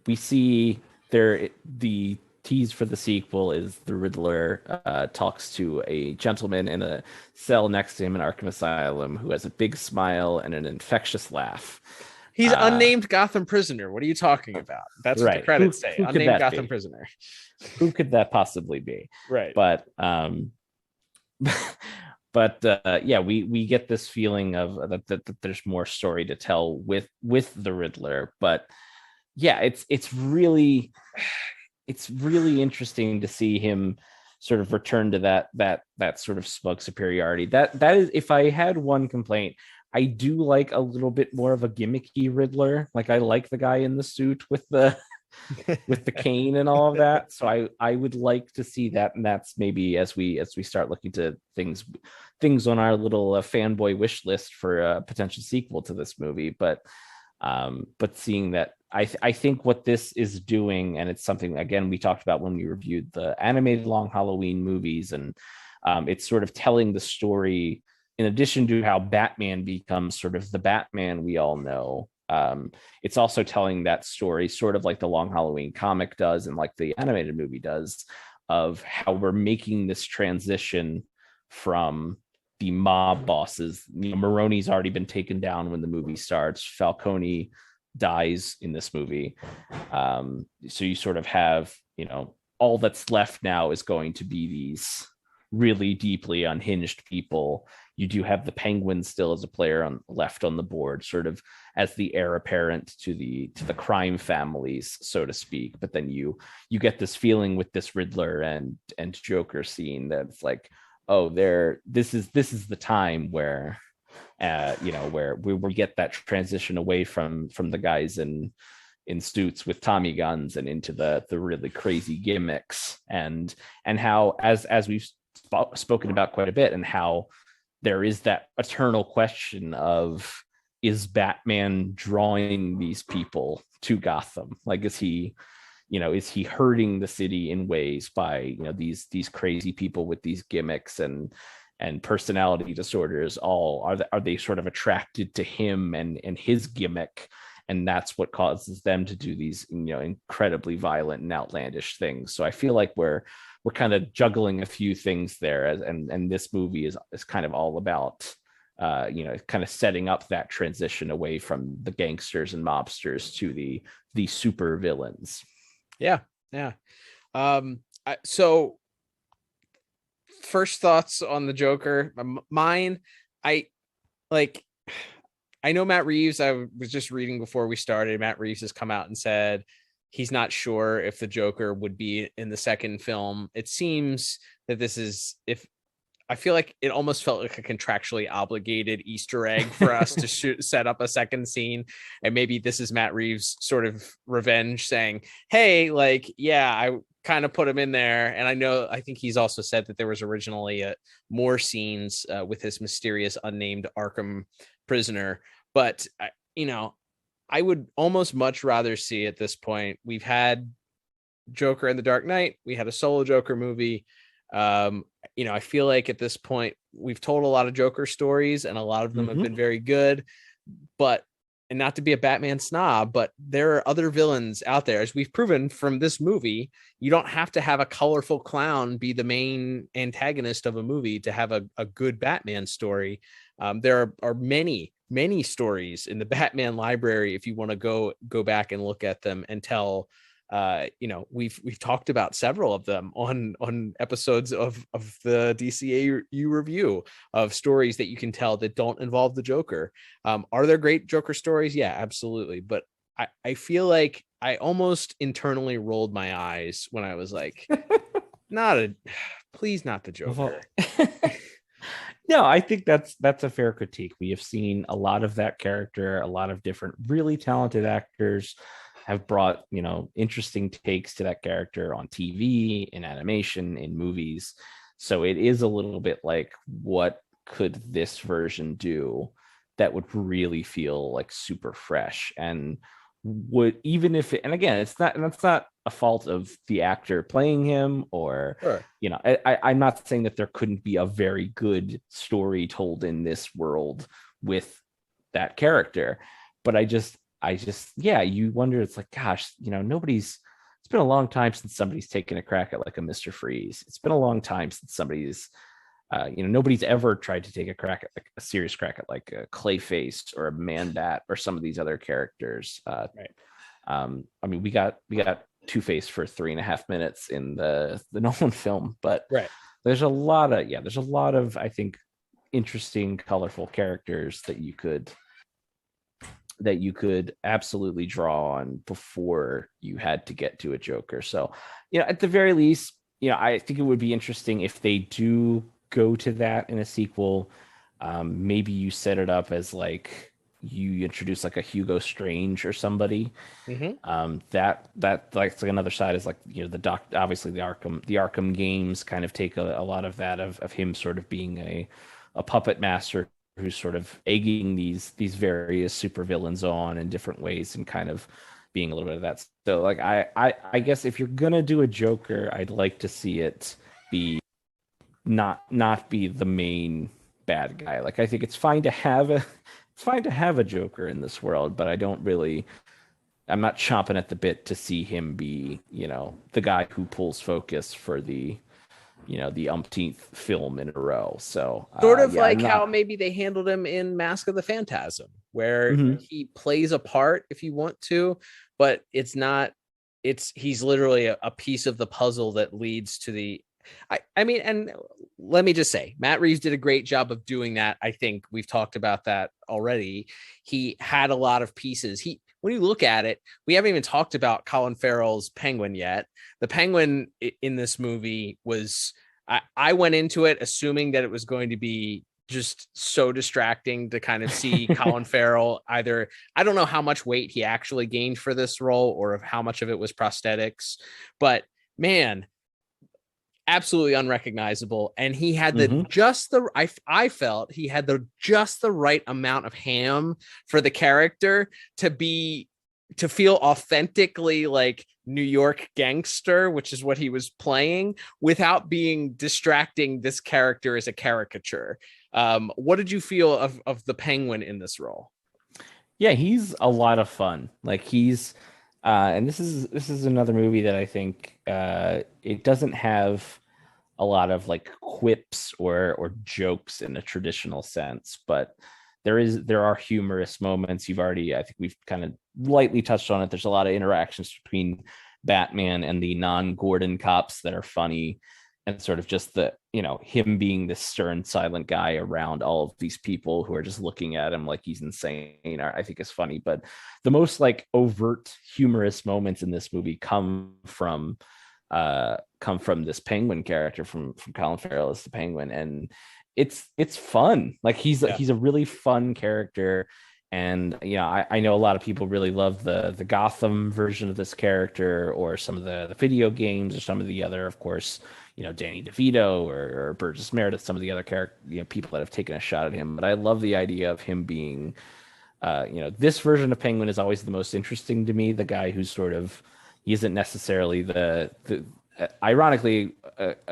We see the tease for the sequel is the Riddler talks to a gentleman in a cell next to him in Arkham Asylum who has a big smile and an infectious laugh. He's unnamed Gotham prisoner. What are you talking about? That's right. What the credits say. Unnamed Gotham prisoner. Who could that possibly be? Right. But yeah, we get this feeling of that there's more story to tell with the Riddler. But yeah, it's really interesting to see him sort of return to that sort of smug superiority. That is, if I had one complaint, I do like a little bit more of a gimmicky Riddler. Like I like the guy in the suit with the with the cane and all of that. So I would like to see that, and that's maybe as we start looking to things on our little fanboy wish list for a potential sequel to this movie. But seeing that, I think what this is doing, and it's something again we talked about when we reviewed the animated Long Halloween movies, and it's sort of telling the story in addition to how Batman becomes sort of the Batman we all know. It's also telling that story sort of like the Long Halloween comic does and like the animated movie does, of how we're making this transition from the mob bosses. Maroni's already been taken down when the movie starts. Falcone dies in this movie. So you sort of have, all that's left now is going to be these really deeply unhinged people. You do have the Penguin still as a player left on the board, sort of as the heir apparent to the crime families, so to speak. But then you get this feeling with this Riddler and Joker scene that it's like, oh, this is the time where where we get that transition away from the guys in suits with Tommy guns and into the really crazy gimmicks, and how as we've spoken about quite a bit, and how there is that eternal question of, is Batman drawing these people to Gotham? Like, is he hurting the city in ways by, these crazy people with these gimmicks and personality disorders? Are they sort of attracted to him and his gimmick? And that's what causes them to do these, incredibly violent and outlandish things. So I feel like we're kind of juggling a few things there, and this movie is kind of all about, kind of setting up that transition away from the gangsters and mobsters to the super villains. Yeah. So first thoughts on the Joker. Mine, I know Matt Reeves, I was just reading before we started, Matt Reeves has come out and said he's not sure if the Joker would be in the second film. It seems that I feel like it almost felt like a contractually obligated Easter egg for us to set up a second scene. And maybe this is Matt Reeves' sort of revenge saying, hey, I kind of put him in there. And I think he's also said that there was originally more scenes with his mysterious unnamed Arkham prisoner. But, I would almost much rather see at this point, we've had Joker in the Dark Knight. We had a solo Joker movie. I feel like at this point we've told a lot of Joker stories and a lot of them have been very good, and not to be a Batman snob, but there are other villains out there. As we've proven from this movie, you don't have to have a colorful clown be the main antagonist of a movie to have a good Batman story. There are many many stories in the Batman library if you want to go back and look at them and tell. We've talked about several of them on episodes of the DCAU review of stories that you can tell that don't involve the Joker. Are there great Joker stories? Yeah, absolutely. But I feel like I almost internally rolled my eyes when I was like, please not the Joker. No, I think that's a fair critique. We have seen a lot of that character, a lot of different really talented actors have brought, interesting takes to that character on TV, in animation, in movies. So it is a little bit like, what could this version do that would really feel like super fresh? And would, even if it, and again, that's not a fault of the actor playing him, or Sure. I'm not saying that there couldn't be a very good story told in this world with that character, but I just, yeah, you wonder, it's like, gosh, it's been a long time since somebody's taken a crack at like a Mr. Freeze. It's been a long time since somebody's, nobody's ever tried to take a crack at like a serious crack at like a Clayface or a Man-Bat or some of these other characters. Right. I mean, we got Two-Face for 3.5 minutes in the Nolan film, but right. there's a lot of, I think, interesting, colorful characters that you could absolutely draw on before you had to get to a Joker. So, at the very least, I think it would be interesting if they do go to that in a sequel. Maybe you set it up as like you introduce like a Hugo Strange or somebody. That like another side is like, obviously the Arkham games kind of take a lot of that of him sort of being a puppet master who's sort of egging these various supervillains on in different ways and kind of being a little bit of that. So like I guess if you're gonna do a Joker, I'd like to see it be not be the main bad guy. Like, I think it's fine to have a Joker in this world, but I'm not chomping at the bit to see him be, the guy who pulls focus for the umpteenth film in a row. So sort of like how maybe they handled him in Mask of the Phantasm, where he plays a part if you want to, but he's literally a piece of the puzzle that leads to the, I mean, and let me just say, Matt Reeves did a great job of doing that. I think we've talked about that already. He had a lot of pieces. When you look at it, we haven't even talked about Colin Farrell's Penguin yet. The Penguin in this movie was, I went into it assuming that it was going to be just so distracting to kind of see Colin Farrell either, I don't know how much weight he actually gained for this role or of how much of it was prosthetics, but man, absolutely unrecognizable. And he had I felt he had just the right amount of ham for the character to feel authentically like New York gangster, which is what he was playing, without being distracting this character as a caricature. What did you feel of the Penguin in this role? Yeah, he's a lot of fun. Like, he's and this is another movie that I think it doesn't have a lot of like quips or jokes in a traditional sense, but there are humorous moments. I think we've kind of lightly touched on it. There's a lot of interactions between Batman and the non-Gordon cops that are funny, and sort of just him being this stern, silent guy around all of these people who are just looking at him like he's insane, I think is funny. But the most like overt humorous moments in this movie come from this Penguin character, from Colin Farrell as the Penguin, and it's fun. Like, he's a really fun character. And I know a lot of people really love the Gotham version of this character, or some of the video games, or some of the other, of course, Danny DeVito or Burgess Meredith, some of the other people that have taken a shot at him. But I love the idea of him being, this version of Penguin is always the most interesting to me. The guy who's sort of, he isn't necessarily the ironically,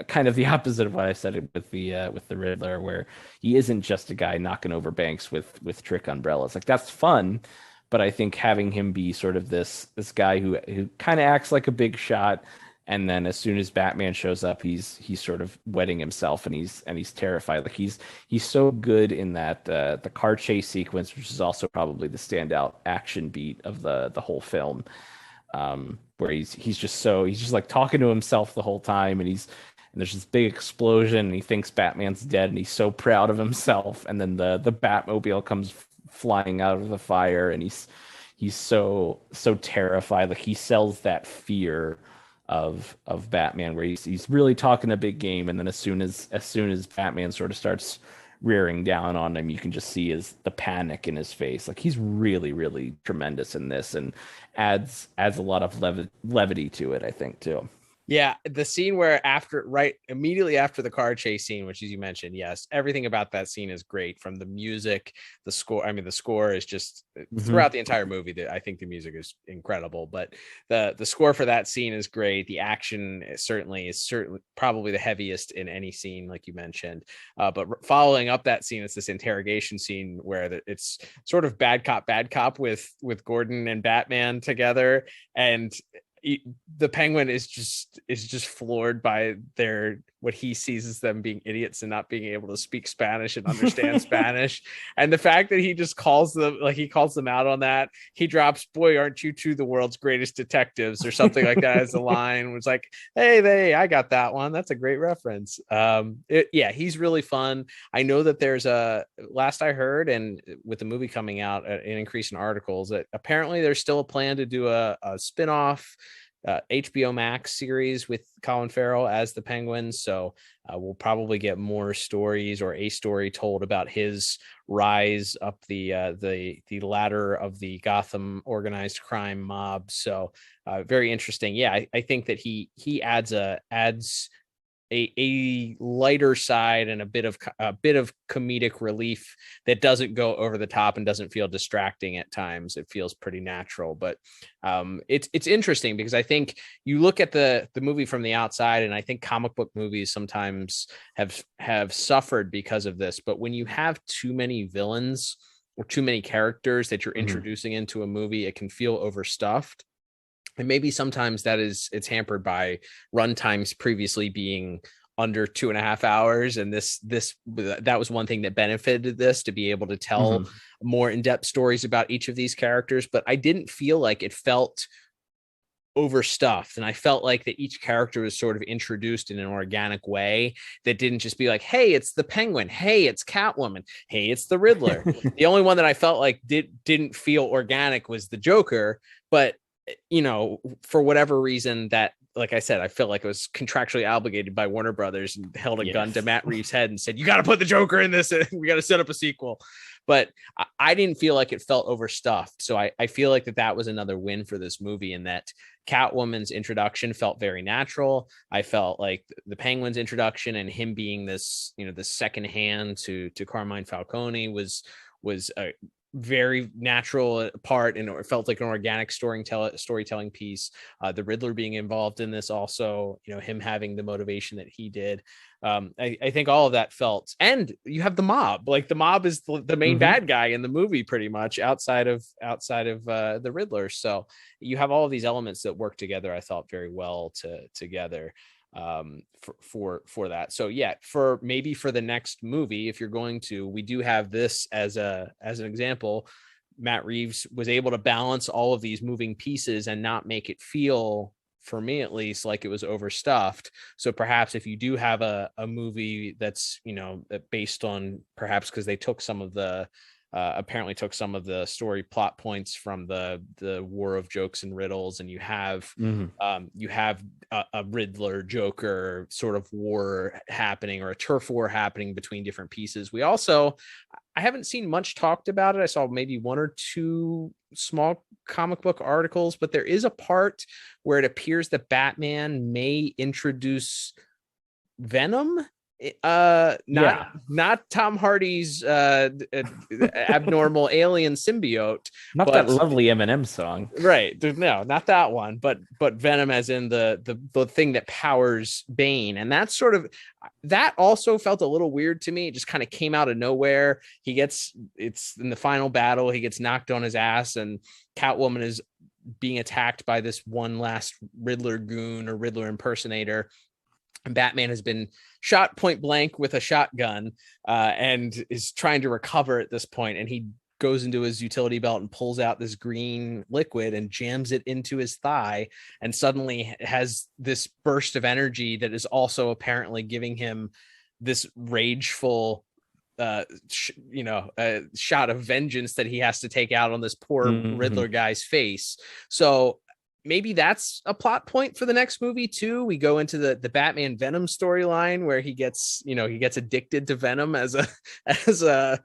kind of the opposite of what I said with the Riddler, where he isn't just a guy knocking over banks with trick umbrellas. Like, that's fun, but I think having him be sort of this guy who kind of acts like a big shot, And then as soon as Batman shows up, he's sort of wetting himself, and he's terrified. Like he's so good in that the car chase sequence, which is also probably the standout action beat of the whole film, where he's just like talking to himself the whole time, and there's this big explosion, and he thinks Batman's dead, and he's so proud of himself. And then the Batmobile comes flying out of the fire, and he's so terrified. Like he sells that fear of Batman, where he's really talking a big game, and then as soon as Batman sort of starts rearing down on him, you can just see the panic in his face. Like he's really, really tremendous in this, and adds a lot of levity to it, I think, too. Yeah, the scene where immediately after the car chase scene, which as you mentioned, yes, everything about that scene is great, from the music, the score. I mean, the score is just throughout the entire movie. I think the music is incredible, but the score for that scene is great. The action is certainly probably the heaviest in any scene, like you mentioned. But following up that scene, it's this interrogation scene where it's sort of bad cop with Gordon and Batman together, and the Penguin is just floored by what he sees as them being idiots and not being able to speak Spanish and understand Spanish. And the fact that he just calls them out on that. He drops, "Boy, aren't you two the world's greatest detectives," or something like that as the line. Was like, hey, I got that one. That's a great reference. He's really fun. I know that there's last I heard, and with the movie coming out, an increase in articles, that apparently there's still a plan to do a spin-off HBO Max series with Colin Farrell as the Penguin. So we'll probably get more stories, or a story told about his rise up the ladder of the Gotham organized crime mob. So very interesting. Yeah, I think that he adds a lighter side and a bit of comedic relief that doesn't go over the top and doesn't feel distracting at times. It feels pretty natural, but it's interesting because I think you look at the movie from the outside, and I think comic book movies sometimes have suffered because of this. But when you have too many villains or too many characters that you're introducing into a movie, it can feel overstuffed. And maybe sometimes it's hampered by run times previously being under 2.5 hours. And that was one thing that benefited this, to be able to tell more in-depth stories about each of these characters. But I didn't feel like it felt overstuffed. And I felt like that each character was sort of introduced in an organic way that didn't just be like, hey, it's the Penguin. Hey, it's Catwoman. Hey, it's the Riddler. The only one that I felt like didn't feel organic was the Joker. But for whatever reason, that, like I said, I felt like it was contractually obligated by Warner Brothers, and held a gun to Matt Reeves' head and said, "You got to put the Joker in this. We got to set up a sequel." But I didn't feel like it felt overstuffed. So I feel like that was another win for this movie, in that Catwoman's introduction felt very natural. I felt like the Penguin's introduction and him being this, the second hand to Carmine Falcone was a very natural part, and it felt like an organic storytelling piece. The Riddler being involved in this also, him having the motivation that he did. I think all of that felt, and you have the mob. Like the mob is the main bad guy in the movie, pretty much outside of the Riddler. So you have all of these elements that work together, I thought, very well together for that. So yeah, for the next movie, if you're going to, we do have this as an example. Matt Reeves was able to balance all of these moving pieces and not make it feel, for me at least, like it was overstuffed. So perhaps if you do have a movie that's based on, perhaps because they took some of the apparently took some of the story plot points from the War of Jokes and Riddles, and you have a Riddler Joker sort of war happening, or a turf war happening between different pieces. I haven't seen much talked about it. I saw maybe one or two small comic book articles, but there is a part where it appears that Batman may introduce Venom. Not Tom Hardy's abnormal alien symbiote, not that lovely Eminem song, right? No, not that one, but Venom, as in the thing that powers Bane. And that also felt a little weird to me. It just kind of came out of nowhere. It's in the final battle, he gets knocked on his ass, and Catwoman is being attacked by this one last Riddler goon or Riddler impersonator. And Batman has been shot point blank with a shotgun and is trying to recover at this point. And he goes into his utility belt and pulls out this green liquid and jams it into his thigh, and suddenly has this burst of energy that is also apparently giving him this rageful shot of vengeance that he has to take out on this poor Riddler guy's face. So maybe that's a plot point for the next movie too. We go into the Batman Venom storyline where he gets addicted to Venom as a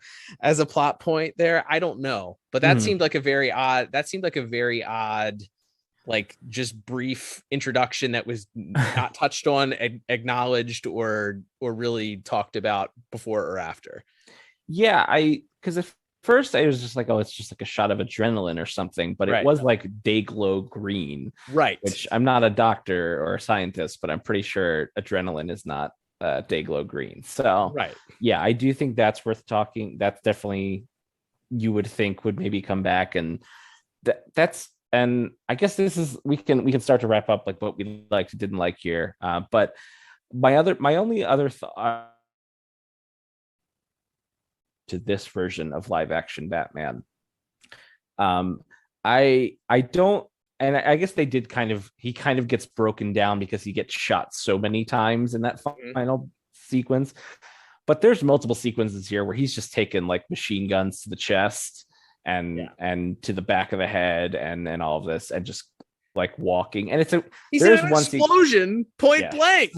plot point there. I don't know, but that seemed like a very odd, like just brief introduction that was not touched on, acknowledged, or really talked about before or after. Yeah, because at first I was just like, oh, it's just like a shot of adrenaline or something, but it was like day glow green, right? Which I'm not a doctor or a scientist, but I'm pretty sure adrenaline is not day glow green. So yeah, I do think that's worth talking. That's definitely, you would think, would maybe come back, and that's. And I guess we can start to wrap up like what we liked, didn't like here. But my only other thought to this version of live action Batman, I don't, and I guess they did he kind of gets broken down because he gets shot so many times in that final sequence. But there's multiple sequences here where he's just taken like machine guns to the chest and to the back of the head and all of this, and just like walking, and there's an explosion point blank.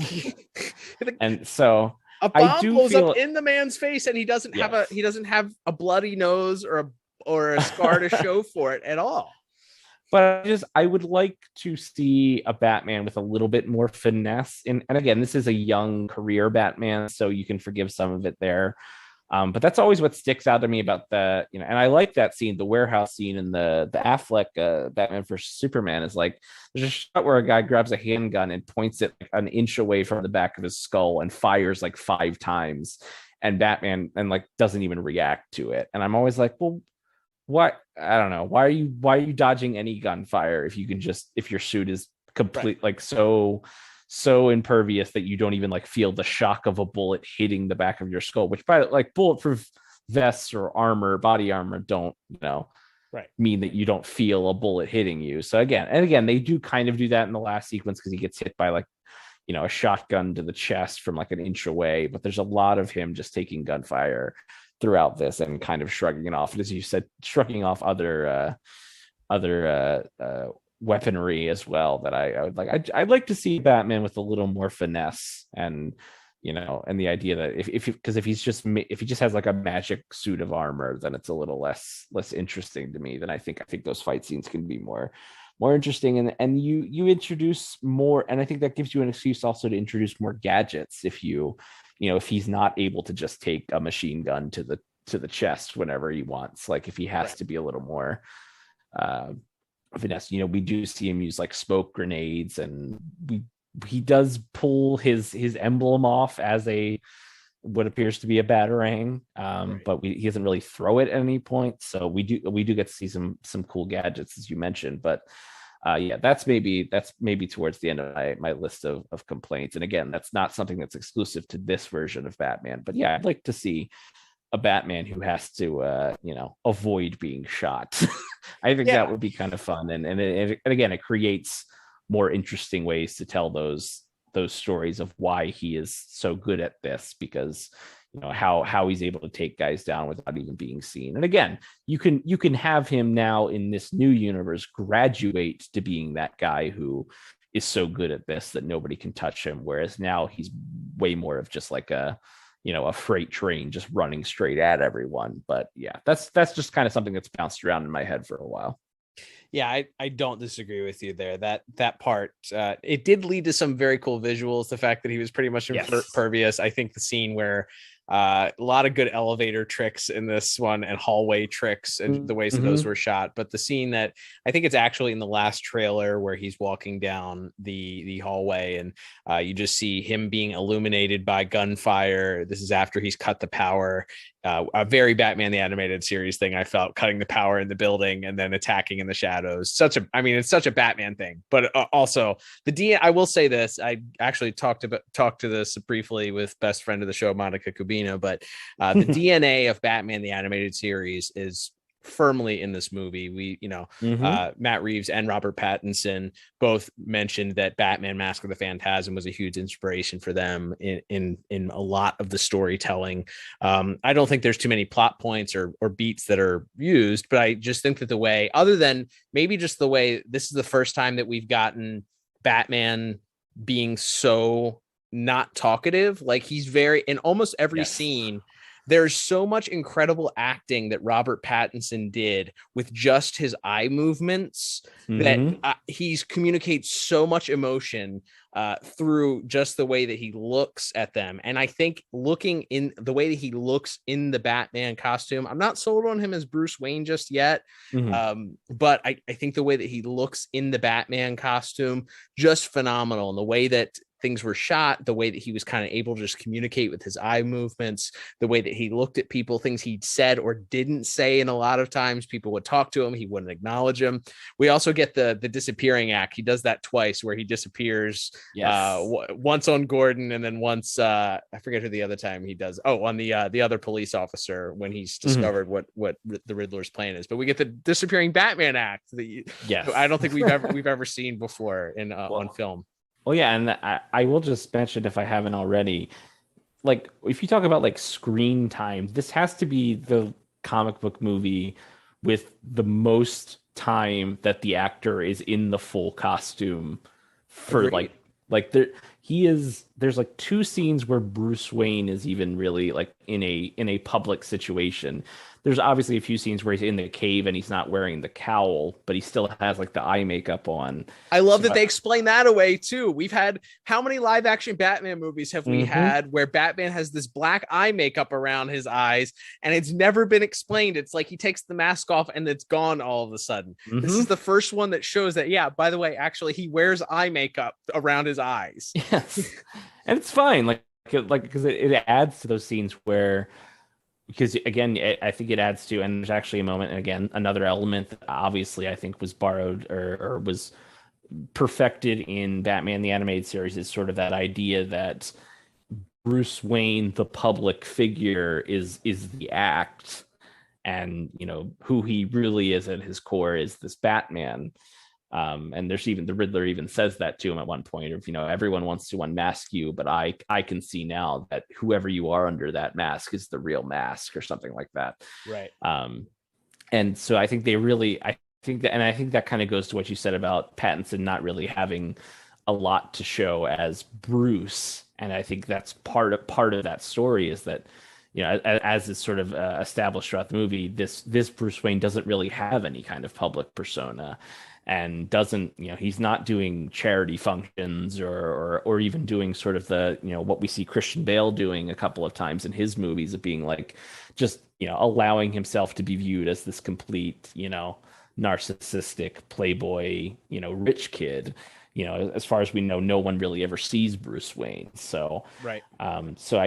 And so a bomb blows up in the man's face, and he doesn't have a bloody nose or a scar to show for it at all. But I would like to see a Batman with a little bit more finesse. And again, this is a young career Batman, so you can forgive some of it there. But that's always what sticks out to me about and I like that scene, the warehouse scene in the Affleck Batman vs Superman, is like, there's a shot where a guy grabs a handgun and points it like an inch away from the back of his skull and fires like 5 times, and Batman doesn't even react to it. And I'm always like, well, what? I don't know. Why are you dodging any gunfire if your suit is complete, like so impervious that you don't even like feel the shock of a bullet hitting the back of your skull, which by like bulletproof vests or body armor don't mean that you don't feel a bullet hitting you. So again they do kind of do that in the last sequence because he gets hit by like a shotgun to the chest from like an inch away, but there's a lot of him just taking gunfire throughout this and kind of shrugging it off, and as you said, shrugging off other weaponry as well that I would like. I'd like to see Batman with a little more finesse, and and the idea that if he just has like a magic suit of armor, then it's a little less interesting to me. Then I think those fight scenes can be more interesting, and you introduce more, and I think that gives you an excuse also to introduce more gadgets if if he's not able to just take a machine gun to the chest whenever he wants, like if he has to be a little more finesse. We do see him use like smoke grenades, and he does pull his emblem off as what appears to be a batarang, but he doesn't really throw it at any point. So we do get to see some cool gadgets, as you mentioned. But that's maybe towards the end of my list of complaints. And again, that's not something that's exclusive to this version of Batman. But yeah, I'd like to see a Batman who has to avoid being shot. I think that would be kind of fun, and again, it creates more interesting ways to tell those stories of why he is so good at this, because how he's able to take guys down without even being seen. And again, you can have him now in this new universe graduate to being that guy who is so good at this that nobody can touch him, whereas now he's way more of just like a freight train just running straight at everyone. But yeah, that's just kind of something that's bounced around in my head for a while. Yeah, I don't disagree with you there. That part, it did lead to some very cool visuals. The fact that he was pretty much impervious. I think the scene where A lot of good elevator tricks in this one, and hallway tricks, and the ways that those were shot. But the scene that I think it's actually in the last trailer where he's walking down the hallway, and you just see him being illuminated by gunfire. This is after he's cut the power. A very Batman the Animated Series thing, I felt, cutting the power in the building and then attacking in the shadows. It's such a Batman thing. But also I will say this, I actually talked to this briefly with best friend of the show, Monica Kubina, but the DNA of Batman the Animated Series is firmly in this movie. Matt Reeves and Robert Pattinson both mentioned that Batman Mask of the Phantasm was a huge inspiration for them in a lot of the storytelling. I don't think there's too many plot points or beats that are used, but I just think that the way, other than maybe just the way, this is the first time that we've gotten Batman being so not talkative. Like, he's very, in almost every scene, there's so much incredible acting that Robert Pattinson did with just his eye movements that he communicates so much emotion through just the way that he looks at them. And I think looking in the way that he looks in the Batman costume, I'm not sold on him as Bruce Wayne just yet. But I think the way that he looks in the Batman costume, just phenomenal. And the way that things were shot, the way that he was kind of able to just communicate with his eye movements, the way that he looked at people, things he'd said or didn't say. And a lot of times people would talk to him, he wouldn't acknowledge him. We also get the disappearing act. He does that twice, where he disappears once on Gordon, and then once I forget who the other time he does. Oh, on the other police officer, when he's discovered what the Riddler's plan is. But we get the disappearing Batman act. I don't think we've ever seen before on film. Well, yeah, and I will just mention, if I haven't already, like, if you talk about like screen time, this has to be the comic book movie with the most time that the actor is in the full costume for. Agreed. There's like two scenes where Bruce Wayne is even really like in a public situation. There's obviously a few scenes where he's in the cave and he's not wearing the cowl, but he still has like the eye makeup on. I love that they explain that away too. We've had, how many live action Batman movies have we had where Batman has this black eye makeup around his eyes and it's never been explained? It's like he takes the mask off and it's gone all of a sudden. This is the first one that shows that, yeah, by the way, actually he wears eye makeup around his eyes. Yes. And it's fine. Because it adds to those scenes where, because again, I think it adds to, and there's actually a moment, and again, another element that obviously I think was borrowed or was perfected in Batman the Animated Series, is sort of that idea that Bruce Wayne, the public figure, is the act, and who he really is at his core is this Batman. And there's even, the Riddler even says that to him at one point of, everyone wants to unmask you, but I can see now that whoever you are under that mask is the real mask, or something like that. Right. And so I think I think that kind of goes to what you said about Pattinson not really having a lot to show as Bruce. And I think that's part of that story, is that, as is sort of established throughout the movie, this Bruce Wayne doesn't really have any kind of public persona. And doesn't, he's not doing charity functions or even doing sort of the, what we see Christian Bale doing a couple of times in his movies, of being like, just, allowing himself to be viewed as this complete, narcissistic playboy, rich kid. As far as we know, no one really ever sees Bruce Wayne. So, right.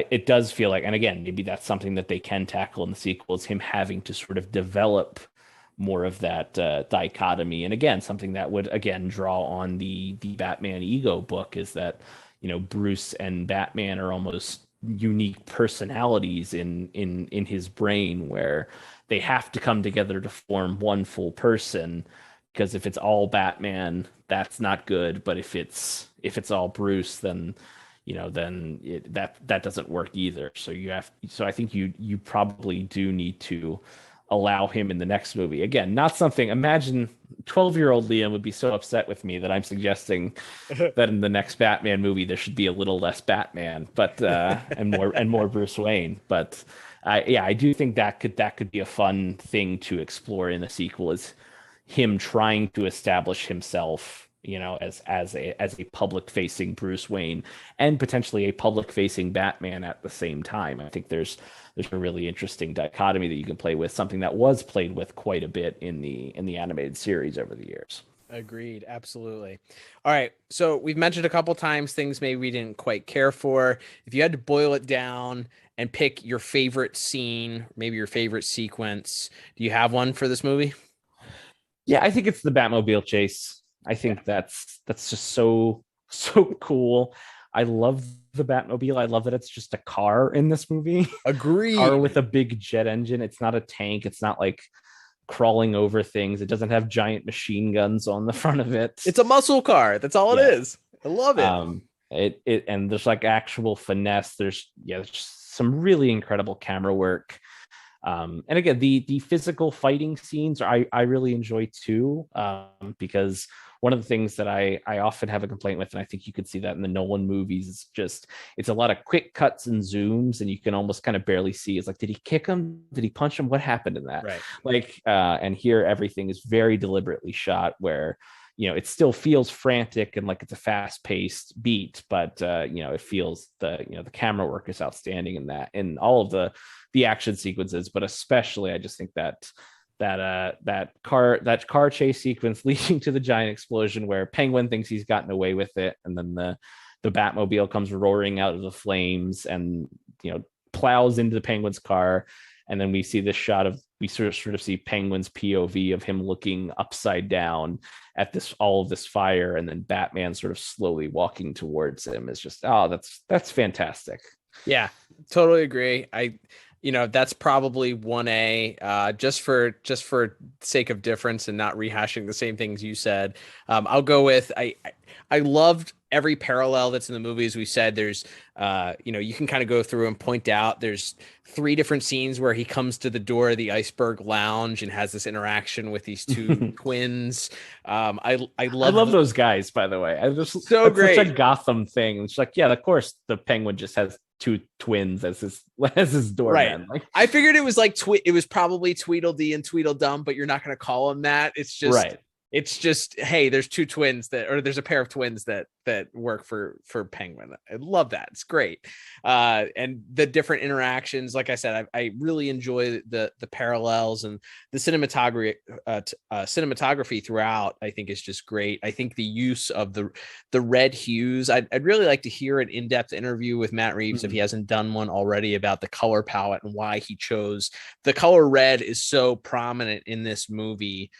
It does feel like, and again, maybe that's something that they can tackle in the sequel, is him having to sort of develop more of that dichotomy. And again, something that would again draw on the Batman ego book, is that Bruce and Batman are almost unique personalities in his brain, where they have to come together to form one full person. Because if it's all Batman, that's not good. But if it's all Bruce, then that doesn't work either. So I think you probably do need to allow him in the next movie. Again, not something, imagine 12-year-old Liam would be so upset with me that I'm suggesting that in the next Batman movie there should be a little less Batman, but and more Bruce Wayne. But I do think that could be a fun thing to explore in the sequel, is him trying to establish himself as a public facing Bruce Wayne and potentially a public facing Batman at the same time. I think there's a really interesting dichotomy that you can play with, something that was played with quite a bit in the animated series over the years. Agreed. Absolutely. All right. So we've mentioned a couple times things maybe we didn't quite care for. If you had to boil it down and pick your favorite scene, maybe your favorite sequence, do you have one for this movie? Yeah, I think it's the Batmobile chase. I think that's just so cool. I love the Batmobile. I love that it's just a car in this movie. Agreed. Car with a big jet engine. It's not a tank. It's not like crawling over things. It doesn't have giant machine guns on the front of it. It's a muscle car. That's all it is. I love it. It and there's like actual finesse. There's just some really incredible camera work. And again, the physical fighting scenes I really enjoy too, because one of the things that I often have a complaint with, and I think you could see that in the Nolan movies, is just it's a lot of quick cuts and zooms, and you can almost kind of barely see. It's like, did he kick him? Did he punch him? What happened in that? Right. Like, and here everything is very deliberately shot, where it still feels frantic and like it's a fast-paced beat, but it feels the camera work is outstanding in that, in all of the action sequences, but especially I just think that car chase sequence leading to the giant explosion where Penguin thinks he's gotten away with it, and then the Batmobile comes roaring out of the flames and plows into the Penguin's car, and then we see this shot of we sort of see Penguin's POV of him looking upside down at all of this fire, and then Batman sort of slowly walking towards him. Is just that's fantastic. Yeah, totally agree. That's probably 1A, just for sake of difference and not rehashing the same things you said. I'll go with, I loved every parallel that's in the movie. As we said, there's, you can kind of go through and point out there's 3 different scenes where he comes to the door of the Iceberg Lounge and has this interaction with these 2 twins. I love those guys, by the way. So great. Such a Gotham thing. It's like, yeah, of course the Penguin just has 2 twins as his doorman. Right. Like, I figured it was like it was probably Tweedledee and Tweedledum, but you're not going to call them that. It's just right. It's just, hey, there's 2 twins there's a pair of twins that work for Penguin. I love that. It's great. And the different interactions, like I said, I really enjoy the parallels, and the cinematography throughout, I think, is just great. I think the use of the red hues, I'd really like to hear an in-depth interview with Matt Reeves, if he hasn't done one already, about the color palette and why he chose the color red is so prominent in this movie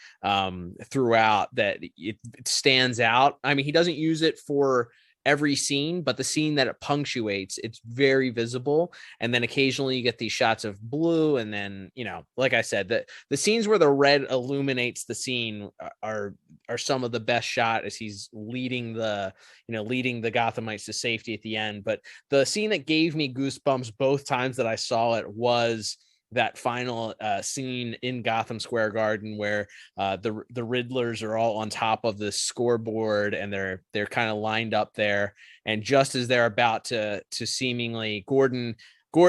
throughout, that it stands out. I mean, he doesn't use it for every scene, but the scene that it punctuates, it's very visible. And then occasionally you get these shots of blue, and then like I said, the scenes where the red illuminates the scene are some of the best shot, as he's leading the Gothamites to safety at the end. But the scene that gave me goosebumps both times that I saw it was that final scene in Gotham Square Garden, where the Riddlers are all on top of the scoreboard, and they're kind of lined up there. And just as they're about to seemingly Gordon,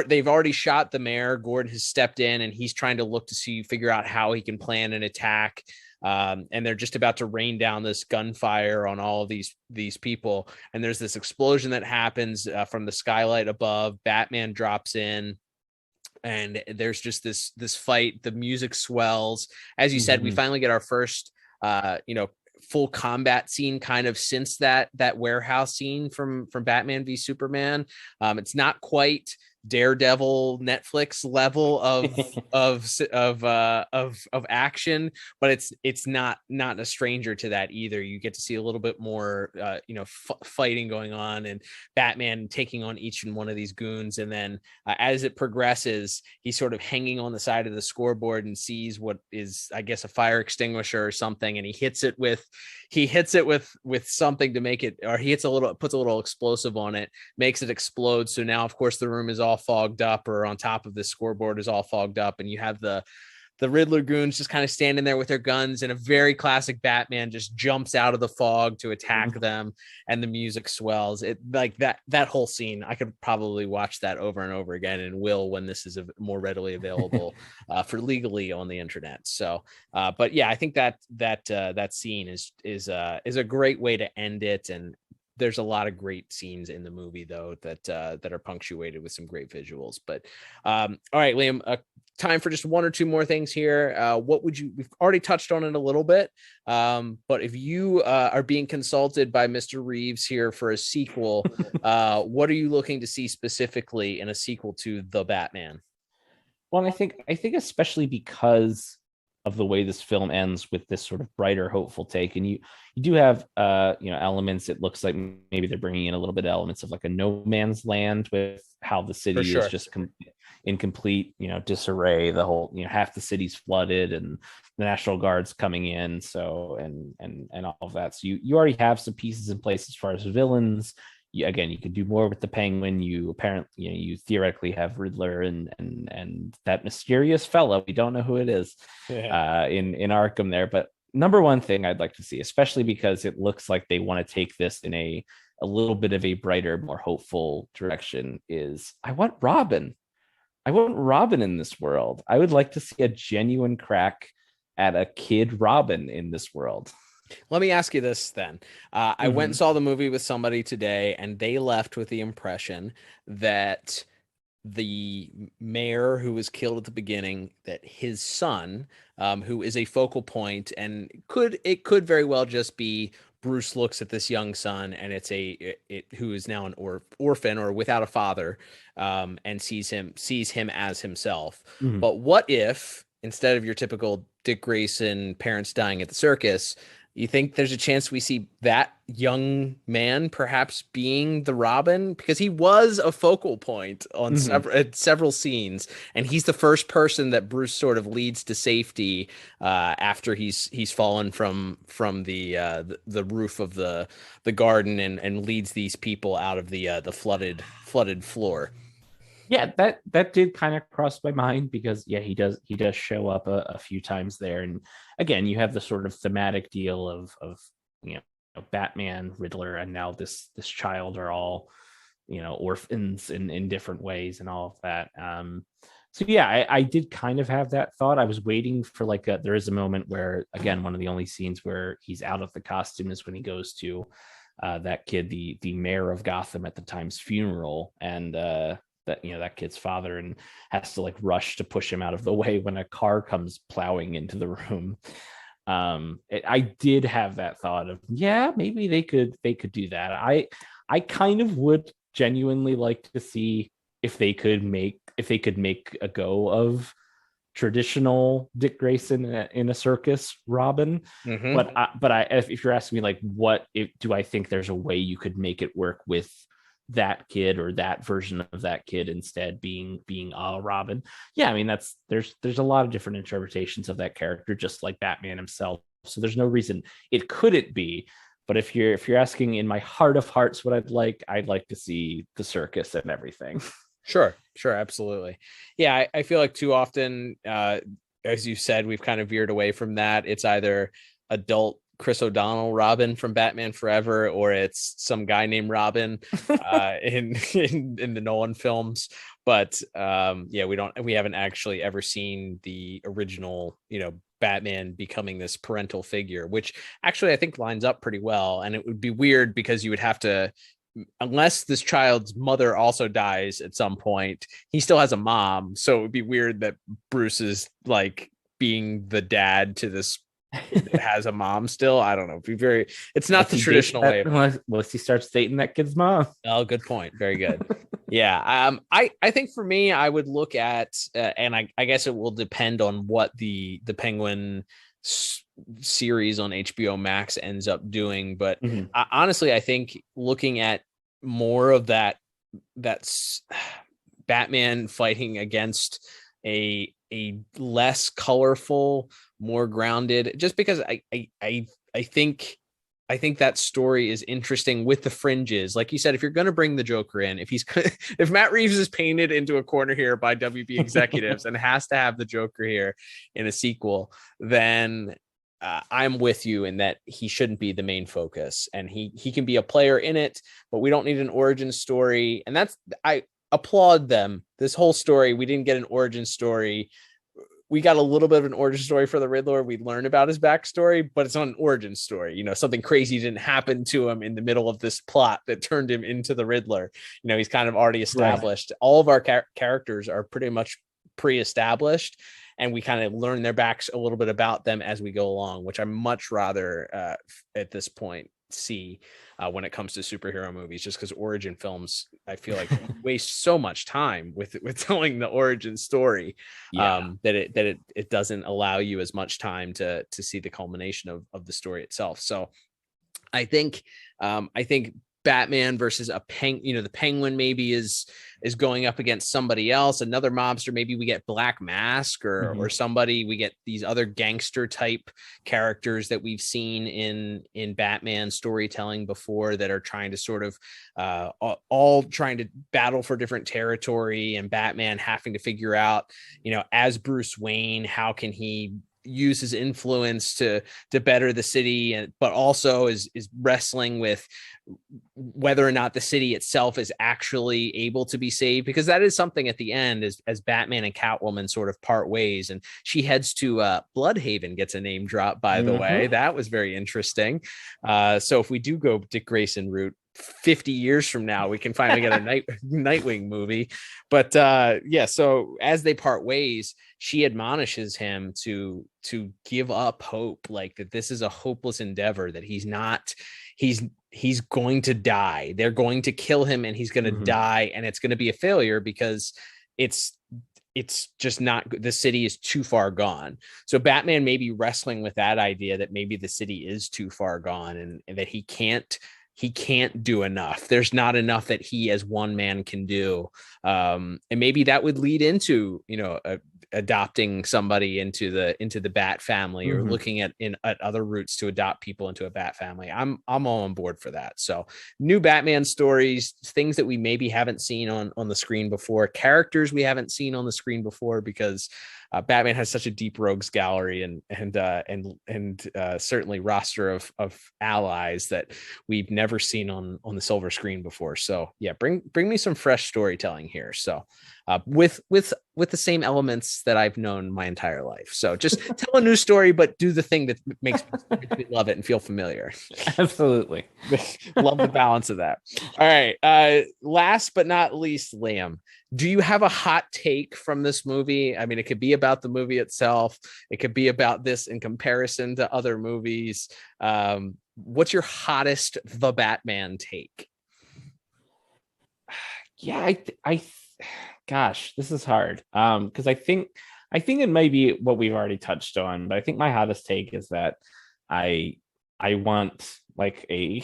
they've already shot the mayor. Gordon has stepped in, and he's trying to figure out how he can plan an attack. And they're just about to rain down this gunfire on all of these people. And there's this explosion that happens from the skylight above. Batman drops in, and there's just this fight. The music swells. As you said, we finally get our first full combat scene kind of since that warehouse scene from Batman v Superman. It's not quite Daredevil Netflix level of action, but it's not a stranger to that either. You get to see a little bit more fighting going on, and Batman taking on each and one of these goons. And then as it progresses, he's sort of hanging on the side of the scoreboard and sees what is, I guess, a fire extinguisher or something, and he hits it with something to make it, or puts a little explosive on it, makes it explode. So now, of course, the room is all fogged up, or on top of this scoreboard is all fogged up, and you have the the Riddler goons just kind of standing there with their guns, and a very classic Batman just jumps out of the fog to attack them, and the music swells. It like that whole scene, I could probably watch that over and over again, and will when this is more readily available for legally on the internet. So but yeah, I think that scene is a great way to end it. And there's a lot of great scenes in the movie, though, that are punctuated with some great visuals. But all right, Liam, time for just one or two more things here. What would you? We've already touched on it a little bit, but if you are being consulted by Mr. Reeves here for a sequel, what are you looking to see specifically in a sequel to The Batman? Well, I think especially because of the way this film ends with this sort of brighter, hopeful take, and you do have elements. It looks like maybe they're bringing in a little bit of elements of like a no man's land with how the city is just in complete disarray. The whole half the city's flooded and the National Guard's coming in. So and all of that. So you already have some pieces in place as far as villains. You could do more with the Penguin. You theoretically have Riddler and that mysterious fellow. We don't know who it is in Arkham there. But number one thing I'd like to see, especially because it looks like they want to take this in a little bit of a brighter, more hopeful direction, is I want Robin. I want Robin in this world. I would like to see a genuine crack at a kid Robin in this world. Let me ask you this then. I went and saw the movie with somebody today, and they left with the impression that the mayor who was killed at the beginning, that his son, who is a focal point, and it could very well just be Bruce looks at this young son, and it's who is now an orphan or without a father, and sees him as himself. But what if, instead of your typical Dick Grayson parents dying at the circus, you think there's a chance we see that young man perhaps being the Robin? Because he was a focal point on several scenes, and he's the first person that Bruce sort of leads to safety after he's fallen from the roof of the garden and leads these people out of the flooded floor. Yeah, that did kind of cross my mind, because he does show up a few times there. And again, you have the sort of thematic deal of Batman, Riddler, and now this child are all orphans in different ways and all of that. So yeah, I did kind of have that thought. I was waiting for there is a moment where, again, one of the only scenes where he's out of the costume is when he goes to that kid, the mayor of Gotham at the time's funeral, and that kid's father, and has to rush to push him out of the way when a car comes plowing into the room. I did have that thought of, maybe they could do that. I kind of would genuinely like to see if they could make a go of traditional Dick Grayson in a circus Robin. But if you're asking me do I think there's a way you could make it work with that kid or that version of that kid instead being a Robin? I mean, there's a lot of different interpretations of that character, just like Batman himself. So there's no reason it couldn't be. But if you're asking in my heart of hearts what I'd like to see the circus and everything. Sure, absolutely. Yeah, I feel like too often, as you said, we've kind of veered away from that. It's either adult Chris O'Donnell Robin from Batman Forever, or it's some guy named Robin in the Nolan films. But we haven't actually ever seen the original, Batman becoming this parental figure, which actually I think lines up pretty well. And it would be weird because you would have to, unless this child's mother also dies at some point, he still has a mom. So it would be weird that Bruce is being the dad to this that has a mom still. I don't know. It's not the traditional way. Unless he starts dating that kid's mom. Oh, good point. Very good. Yeah. I think for me, I would look at, and I guess it will depend on what the Penguin series on HBO Max ends up doing. But honestly, I think looking at more of that's Batman fighting against a less colorful, more grounded, just because I think I think that story is interesting with the fringes. Like you said, if you're going to bring the Joker in, if Matt Reeves is painted into a corner here by WB executives and has to have the Joker here in a sequel, then I'm with you in that he shouldn't be the main focus, and he can be a player in it, but we don't need an origin story. And I applaud them. This whole story, we didn't get an origin story. We got a little bit of an origin story for the Riddler. We learned about his backstory, but it's not an origin story. You know, something crazy didn't happen to him in the middle of this plot that turned him into the Riddler. You know, he's kind of already established. Right. All of our characters are pretty much pre-established, and we kind of learn their backs a little bit about them as we go along, which I much rather at this point see when it comes to superhero movies, just because origin films, I feel like waste so much time with telling the origin story, that it doesn't allow you as much time to see the culmination of the story itself. So I think Batman versus the Penguin maybe is going up against somebody else, another mobster. Maybe we get Black Mask or somebody. We get these other gangster type characters that we've seen in Batman storytelling before that are trying to sort of all trying to battle for different territory, and Batman having to figure out, you know, as Bruce Wayne, how can he use his influence to better the city, but also is wrestling with whether or not the city itself is actually able to be saved, because that is something at the end as Batman and Catwoman sort of part ways, and she heads to Bloodhaven, gets a name drop, by the way. That was very interesting. So if we do go Dick Grayson route, 50 years from now, we can finally get a Nightwing movie. But so as they part ways, she admonishes him to give up hope, like that this is a hopeless endeavor, that he's going to die. They're going to kill him, and he's going to die, and it's going to be a failure because it's just not, the city is too far gone. So Batman may be wrestling with that idea that maybe the city is too far gone, and that he can't do enough. There's not enough that he as one man can do. And maybe that would lead into, you know, adopting somebody into the Bat family, or looking at other routes to adopt people into a Bat family. I'm all on board for that. So new Batman stories, things that we maybe haven't seen on the screen before, characters we haven't seen on the screen before, because Batman has such a deep rogues gallery and certainly roster of allies that we've never seen on the silver screen before. So yeah, bring me some fresh storytelling here. So with the same elements that I've known my entire life. So just tell a new story, but do the thing that makes me love it and feel familiar. Absolutely. Love the balance of that. All right. Last but not least, Liam, do you have a hot take from this movie? I mean, it could be about the movie itself. It could be about this in comparison to other movies. What's your hottest The Batman take? Yeah, gosh, this is hard. Because I think it might be what we've already touched on, but I think my hottest take is that I want like a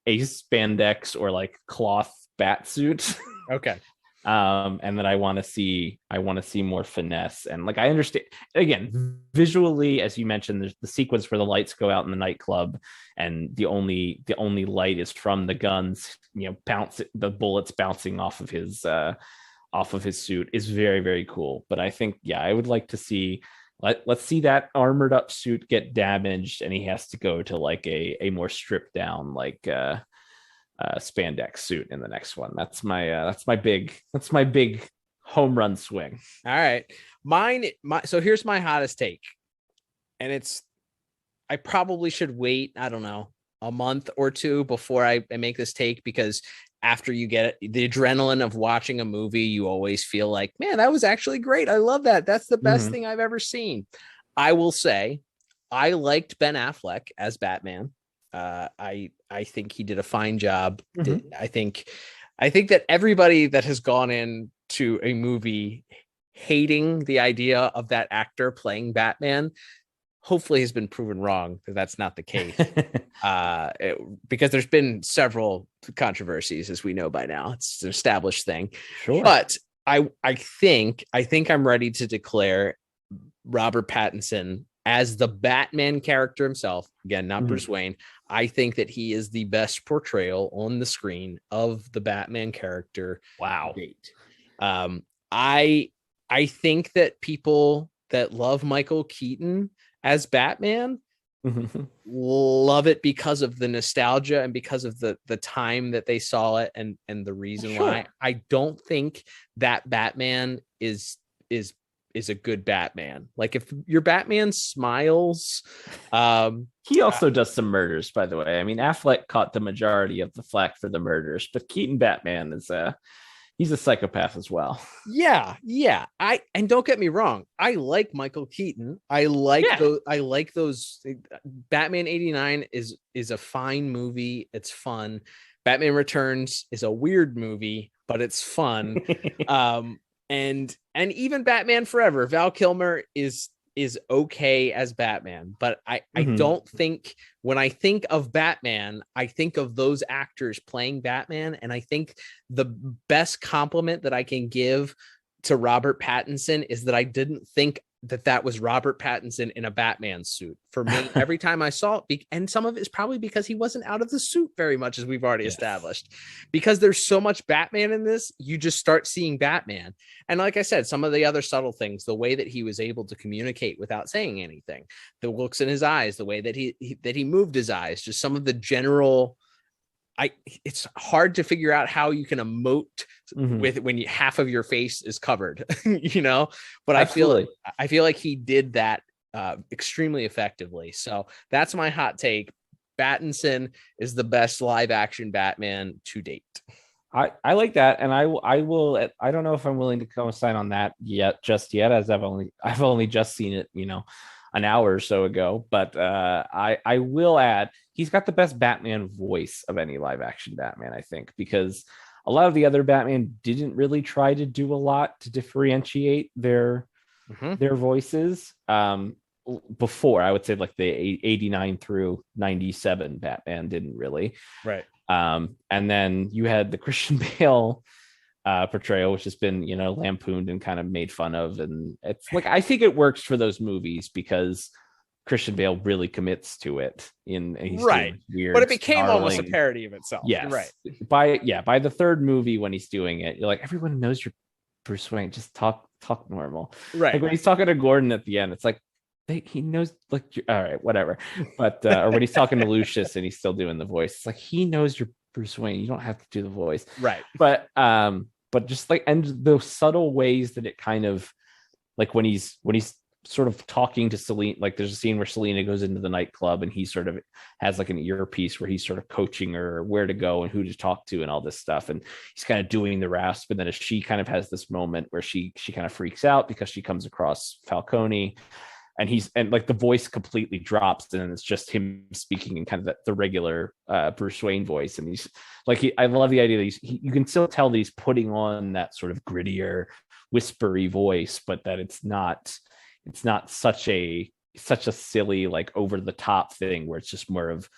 spandex or like cloth bat suit. Okay. And then I want to see more finesse, and like I understand, again, visually, as you mentioned, there's the sequence where the lights go out in the nightclub, and the only light is from the guns, you know, the bullets bouncing off of his suit is very, very cool. But I think, yeah, I would like to see, let's see that armored up suit get damaged, and he has to go to like a more stripped down, like spandex suit in the next one. That's my big home run swing. All right, so here's my hottest take, and I probably should wait, I don't know, a month or two before I make this take, because after you get the adrenaline of watching a movie, you always feel like, man, that was actually great. I love that. That's the best thing I've ever seen. I will say I liked Ben Affleck as Batman. I think he did a fine job. I think that everybody that has gone into a movie hating the idea of that actor playing Batman hopefully has been proven wrong that that's not the case. Because there's been several controversies, as we know by now. It's an established thing. Sure. But I think I'm ready to declare Robert Pattinson as the Batman character himself, again, not Bruce Wayne, I think that he is the best portrayal on the screen of the Batman character. Wow. I think that people that love Michael Keaton as Batman love it because of the nostalgia and because of the time that they saw it, and the reason why. I don't think that Batman is a good Batman. Like, if your Batman smiles, he also does some murders, by the way. I mean, Affleck caught the majority of the flack for the murders, but Keaton Batman is he's a psychopath as well. Yeah. And don't get me wrong, I like Michael Keaton. I like those. Batman 89 is a fine movie. It's fun. Batman Returns is a weird movie, but it's fun. And even Batman Forever, Val Kilmer is okay as Batman, but I don't think, when I think of Batman, I think of those actors playing Batman, and I think the best compliment that I can give to Robert Pattinson is that I didn't think that was Robert Pattinson in a Batman suit. For me, every time I saw it, and some of it is probably because he wasn't out of the suit very much, as we've already established, because there's so much Batman in this, you just start seeing Batman. And like I said, some of the other subtle things, the way that he was able to communicate without saying anything, the looks in his eyes, the way that he moved his eyes, just some of the general, it's hard to figure out how you can emote with when half of your face is covered, but Absolutely. I feel like he did that extremely effectively. So that's my hot take. Pattinson is the best live action Batman to date. I like that, and I will. I don't know if I'm willing to co-sign on that just yet, as I've only just seen it, an hour or so ago. But I will add, he's got the best Batman voice of any live action Batman, I think, because a lot of the other Batman didn't really try to do a lot to differentiate their voices. Before, I would say, like, the 89 through 97 Batman didn't really. Right. And then you had the Christian Bale portrayal, which has been, lampooned and kind of made fun of. And it's like, I think it works for those movies because Christian Bale really commits to it. He's right. Weird, but it became snarling, almost a parody of itself. Yes. Right. By the third movie, when he's doing it, you're like, everyone knows you're Bruce Wayne. Just talk normal. Right. Like when he's talking to Gordon at the end, it's like, he knows, like, all right, whatever. But or when he's talking to Lucius and he's still doing the voice, it's like, he knows you're Bruce Wayne. You don't have to do the voice. Right. But just like, and the subtle ways that it kind of, like, when he's sort of talking to Selena, like there's a scene where Selena goes into the nightclub and he sort of has like an earpiece where he's sort of coaching her where to go and who to talk to and all this stuff. And he's kind of doing the rasp. And then she kind of has this moment where she kind of freaks out because she comes across Falcone. And like the voice completely drops, and it's just him speaking in kind of the regular Bruce Wayne voice. And he's like, I love the idea that you can still tell that he's putting on that sort of grittier, whispery voice, but that it's not such a silly, like, over the top thing where it's just more of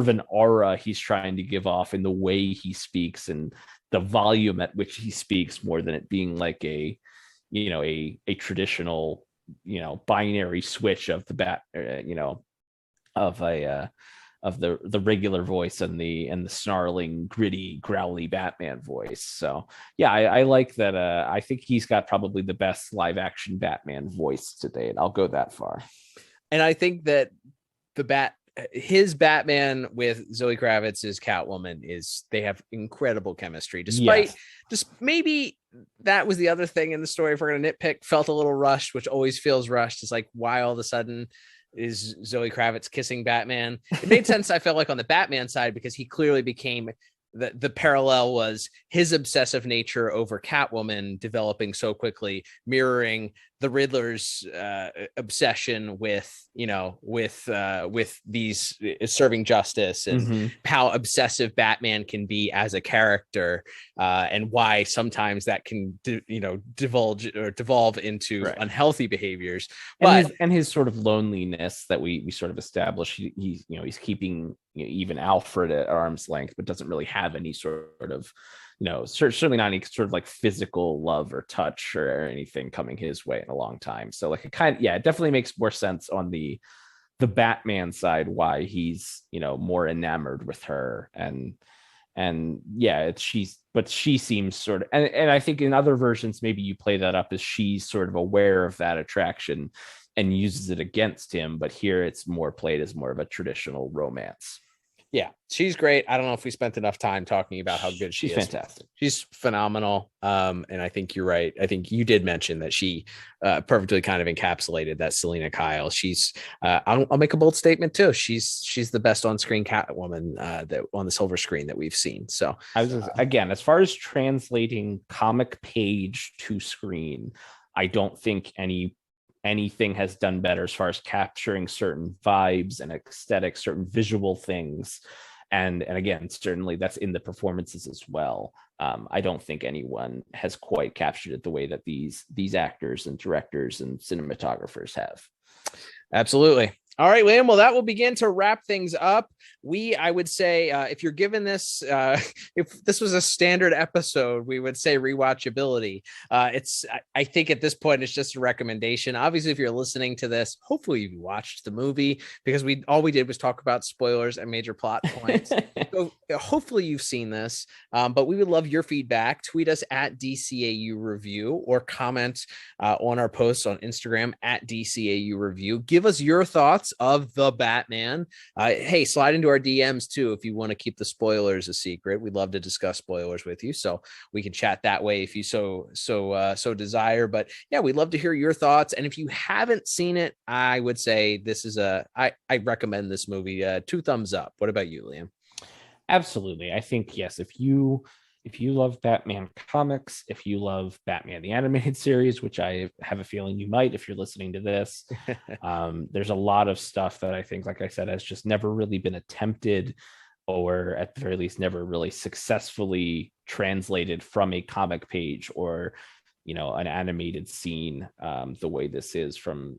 an aura he's trying to give off in the way he speaks and the volume at which he speaks, more than it being like a traditional, binary switch of the of the regular voice and the snarling, gritty, growly Batman voice. So yeah, I like that. I think he's got probably the best live action Batman voice to date. I'll go that far. And I think that his Batman with Zoe Kravitz's Catwoman they have incredible chemistry, despite just maybe that was the other thing in the story. If we're going to nitpick, felt a little rushed, which always feels rushed. It's like, why all of a sudden is Zoe Kravitz kissing Batman? It made sense, I felt like, on the Batman side, because he clearly became the parallel was his obsessive nature over Catwoman developing so quickly, mirroring the Riddler's obsession with these serving justice, and how obsessive Batman can be as a character, and why sometimes that can devolve into unhealthy behaviors. But his sort of loneliness that we sort of established. He's keeping even Alfred at arm's length, but doesn't really have any sort of certainly not any sort of like physical love or touch or anything coming his way. a long time. So like it definitely makes more sense on the Batman side why he's, more enamored with her. And yeah, she seems sort of, and I think in other versions maybe you play that up as she's sort of aware of that attraction and uses it against him, but here it's more played as more of a traditional romance. Yeah, she's great. I don't know if we spent enough time talking about how good she is. She's fantastic. She's phenomenal. And I think you're right. I think you did mention that she perfectly kind of encapsulated that Selena Kyle. She's I'll make a bold statement too. She's the best on-screen Catwoman that on the silver screen that we've seen. So again, as far as translating comic page to screen, I don't think anything has done better as far as capturing certain vibes and aesthetics, certain visual things. And again, certainly that's in the performances as well. I don't think anyone has quite captured it the way that these actors and directors and cinematographers have. Absolutely. All right, Liam. Well, that will begin to wrap things up. I would say, if you're given this, if this was a standard episode, we would say rewatchability. I think at this point, it's just a recommendation. Obviously, if you're listening to this, hopefully you watched the movie, because all we did was talk about spoilers and major plot points. So hopefully you've seen this, but we would love your feedback. Tweet us at DCAU Review or comment on our posts on Instagram at DCAU Review. Give us your thoughts of the Batman. Hey, slide into our DMs too if you want to keep the spoilers a secret. We'd love to discuss spoilers with you, so we can chat that way if you so desire. But yeah, we'd love to hear your thoughts. And if you haven't seen it, I would say this is I recommend this movie. 2 thumbs up. What about you, Liam? Absolutely. I think, yes, if you love Batman comics, if you love Batman the animated series, which I have a feeling you might if you're listening to this, there's a lot of stuff that I think, like I said, has just never really been attempted, or at the very least never really successfully translated from a comic page or an animated scene, the way this is, from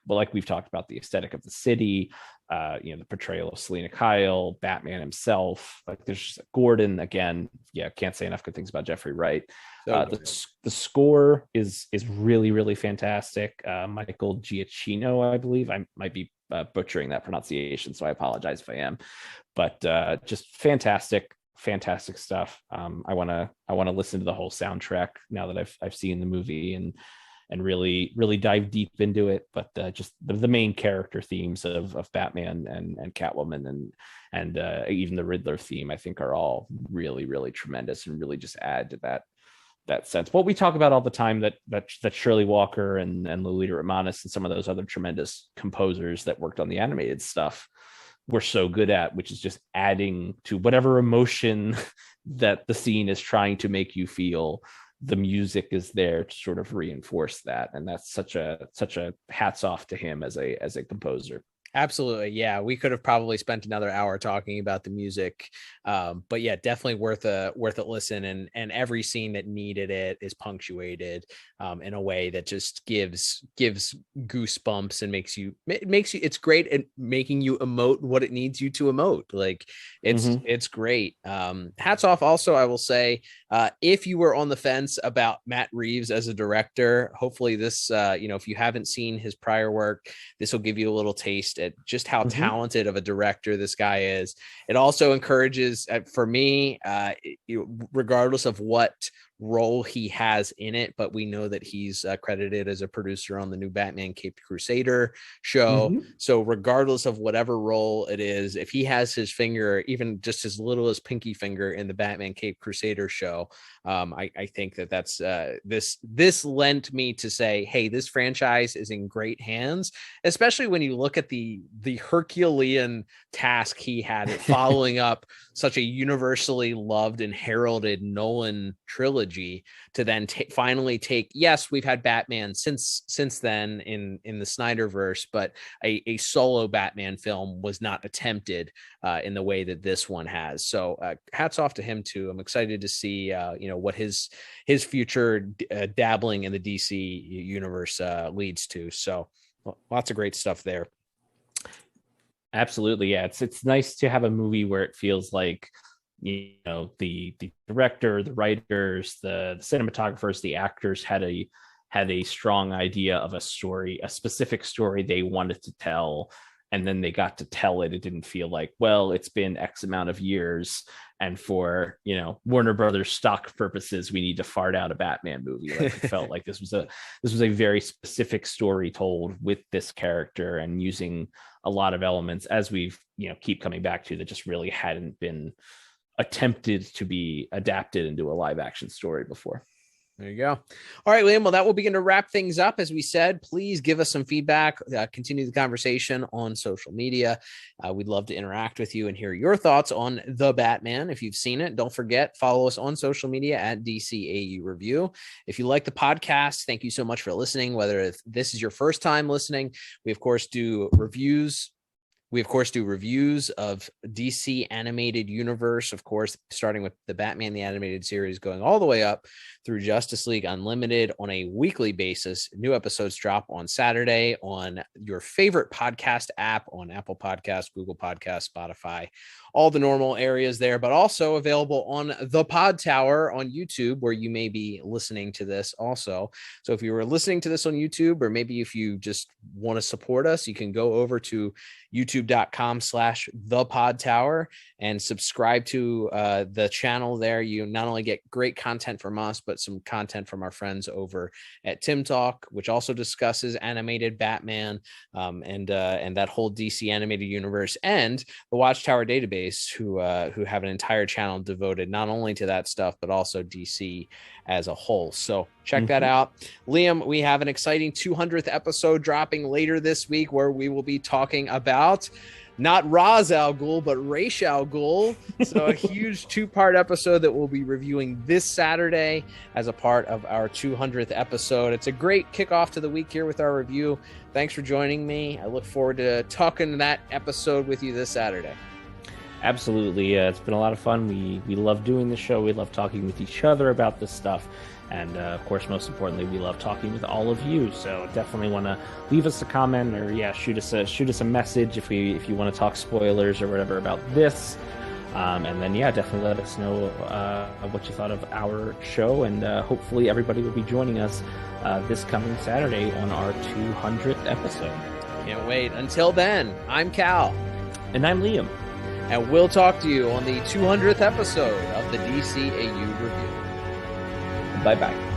like we've talked about, the aesthetic of the city, the portrayal of Selena Kyle, Batman himself. Like there's just Gordon again. Yeah, can't say enough good things about Jeffrey Wright. The score is really, really fantastic. Michael Giacchino, I believe. I might be butchering that pronunciation, so I apologize if I am. But just fantastic stuff. I want to listen to the whole soundtrack now that I've seen the movie and really dive deep into it. But just the main character themes of Batman and Catwoman and even the Riddler theme, I think, are all really, really tremendous and really just add to that sense. What we talk about all the time, that Shirley Walker and Lolita Romanis and some of those other tremendous composers that worked on the animated stuff were so good at, which is just adding to whatever emotion that the scene is trying to make you feel. The music is there to sort of reinforce that, and that's such a hats off to him as a composer. Absolutely. Yeah, we could have probably spent another hour talking about the music. But yeah, definitely worth a listen. And every scene that needed it is punctuated in a way that just gives goosebumps and makes you it's great at making you emote what it needs you to emote. Like it's great. Hats off also, I will say, if you were on the fence about Matt Reeves as a director, hopefully this, if you haven't seen his prior work, this will give you a little taste at just how talented of a director this guy is. It also encourages, for me, regardless of what role he has in it, but we know that he's credited as a producer on the new Batman Caped Crusader show. So regardless of whatever role it is, if he has his finger, even just as little as pinky finger, in the Batman Caped Crusader show, I think that's this lent me to say, hey, this franchise is in great hands, especially when you look at the Herculean task he had at following up such a universally loved and heralded Nolan trilogy, to then finally take, yes, we've had Batman since then in the Snyderverse, but a solo Batman film was not attempted in the way that this one has. So hats off to him too. I'm excited to see what his future dabbling in the DC universe leads to. So lots of great stuff there. Absolutely. Yeah. It's nice to have a movie where it feels like, the director, the writers, the cinematographers, the actors had a had a strong idea of a story, a specific story they wanted to tell, and then they got to tell it. It didn't feel like, well, it's been X amount of years, and for, you know, Warner Brothers stock purposes, we need to fart out a Batman movie. Like, it felt like this was a very specific story told with this character, and using a lot of elements, as we've, you know, keep coming back to, that just really hadn't been attempted to be adapted into a live action story before. There you go. All right, Liam. Well, that will begin to wrap things up. As we said, please give us some feedback. Continue the conversation on social media. We'd love to interact with you and hear your thoughts on The Batman. If you've seen it, don't forget, follow us on social media at DCAU Review. If you like the podcast, thank you so much for listening. Whether this is your first time listening, we, of course, do reviews. We, of course, do reviews of DC animated universe, of course, starting with the Batman, the animated series, going all the way up through Justice League Unlimited on a weekly basis. New episodes drop on Saturday on your favorite podcast app, on Apple Podcasts, Google Podcasts, Spotify, all the normal areas there, but also available on the Pod Tower on YouTube, where you may be listening to this also. So if you were listening to this on YouTube, or maybe if you just want to support us, you can go over to youtube.com/thepodtower and subscribe to the channel there. You not only get great content from us, but some content from our friends over at Tim Talk, which also discusses animated Batman, and that whole DC animated universe, and the Watchtower Database, who have an entire channel devoted not only to that stuff, but also DC as a whole. So check that out. Liam, we have an exciting 200th episode dropping later this week, where we will be talking about not Ra's al Ghul, but Ra's al Ghul. So a huge 2-part episode that we'll be reviewing this Saturday as a part of our 200th episode. It's a great kickoff to the week here with our review. Thanks for joining me. I look forward to talking that episode with you this Saturday. Absolutely. It's been a lot of fun. We love doing the show. We love talking with each other about this stuff. And of course, most importantly, we love talking with all of you. So definitely want to leave us a comment, or shoot us a message if you want to talk spoilers or whatever about this. And then definitely let us know what you thought of our show. And hopefully everybody will be joining us this coming Saturday on our 200th episode. Can't wait. Until then, I'm Cal. And I'm Liam. And we'll talk to you on the 200th episode of the DCAU Review. Bye-bye.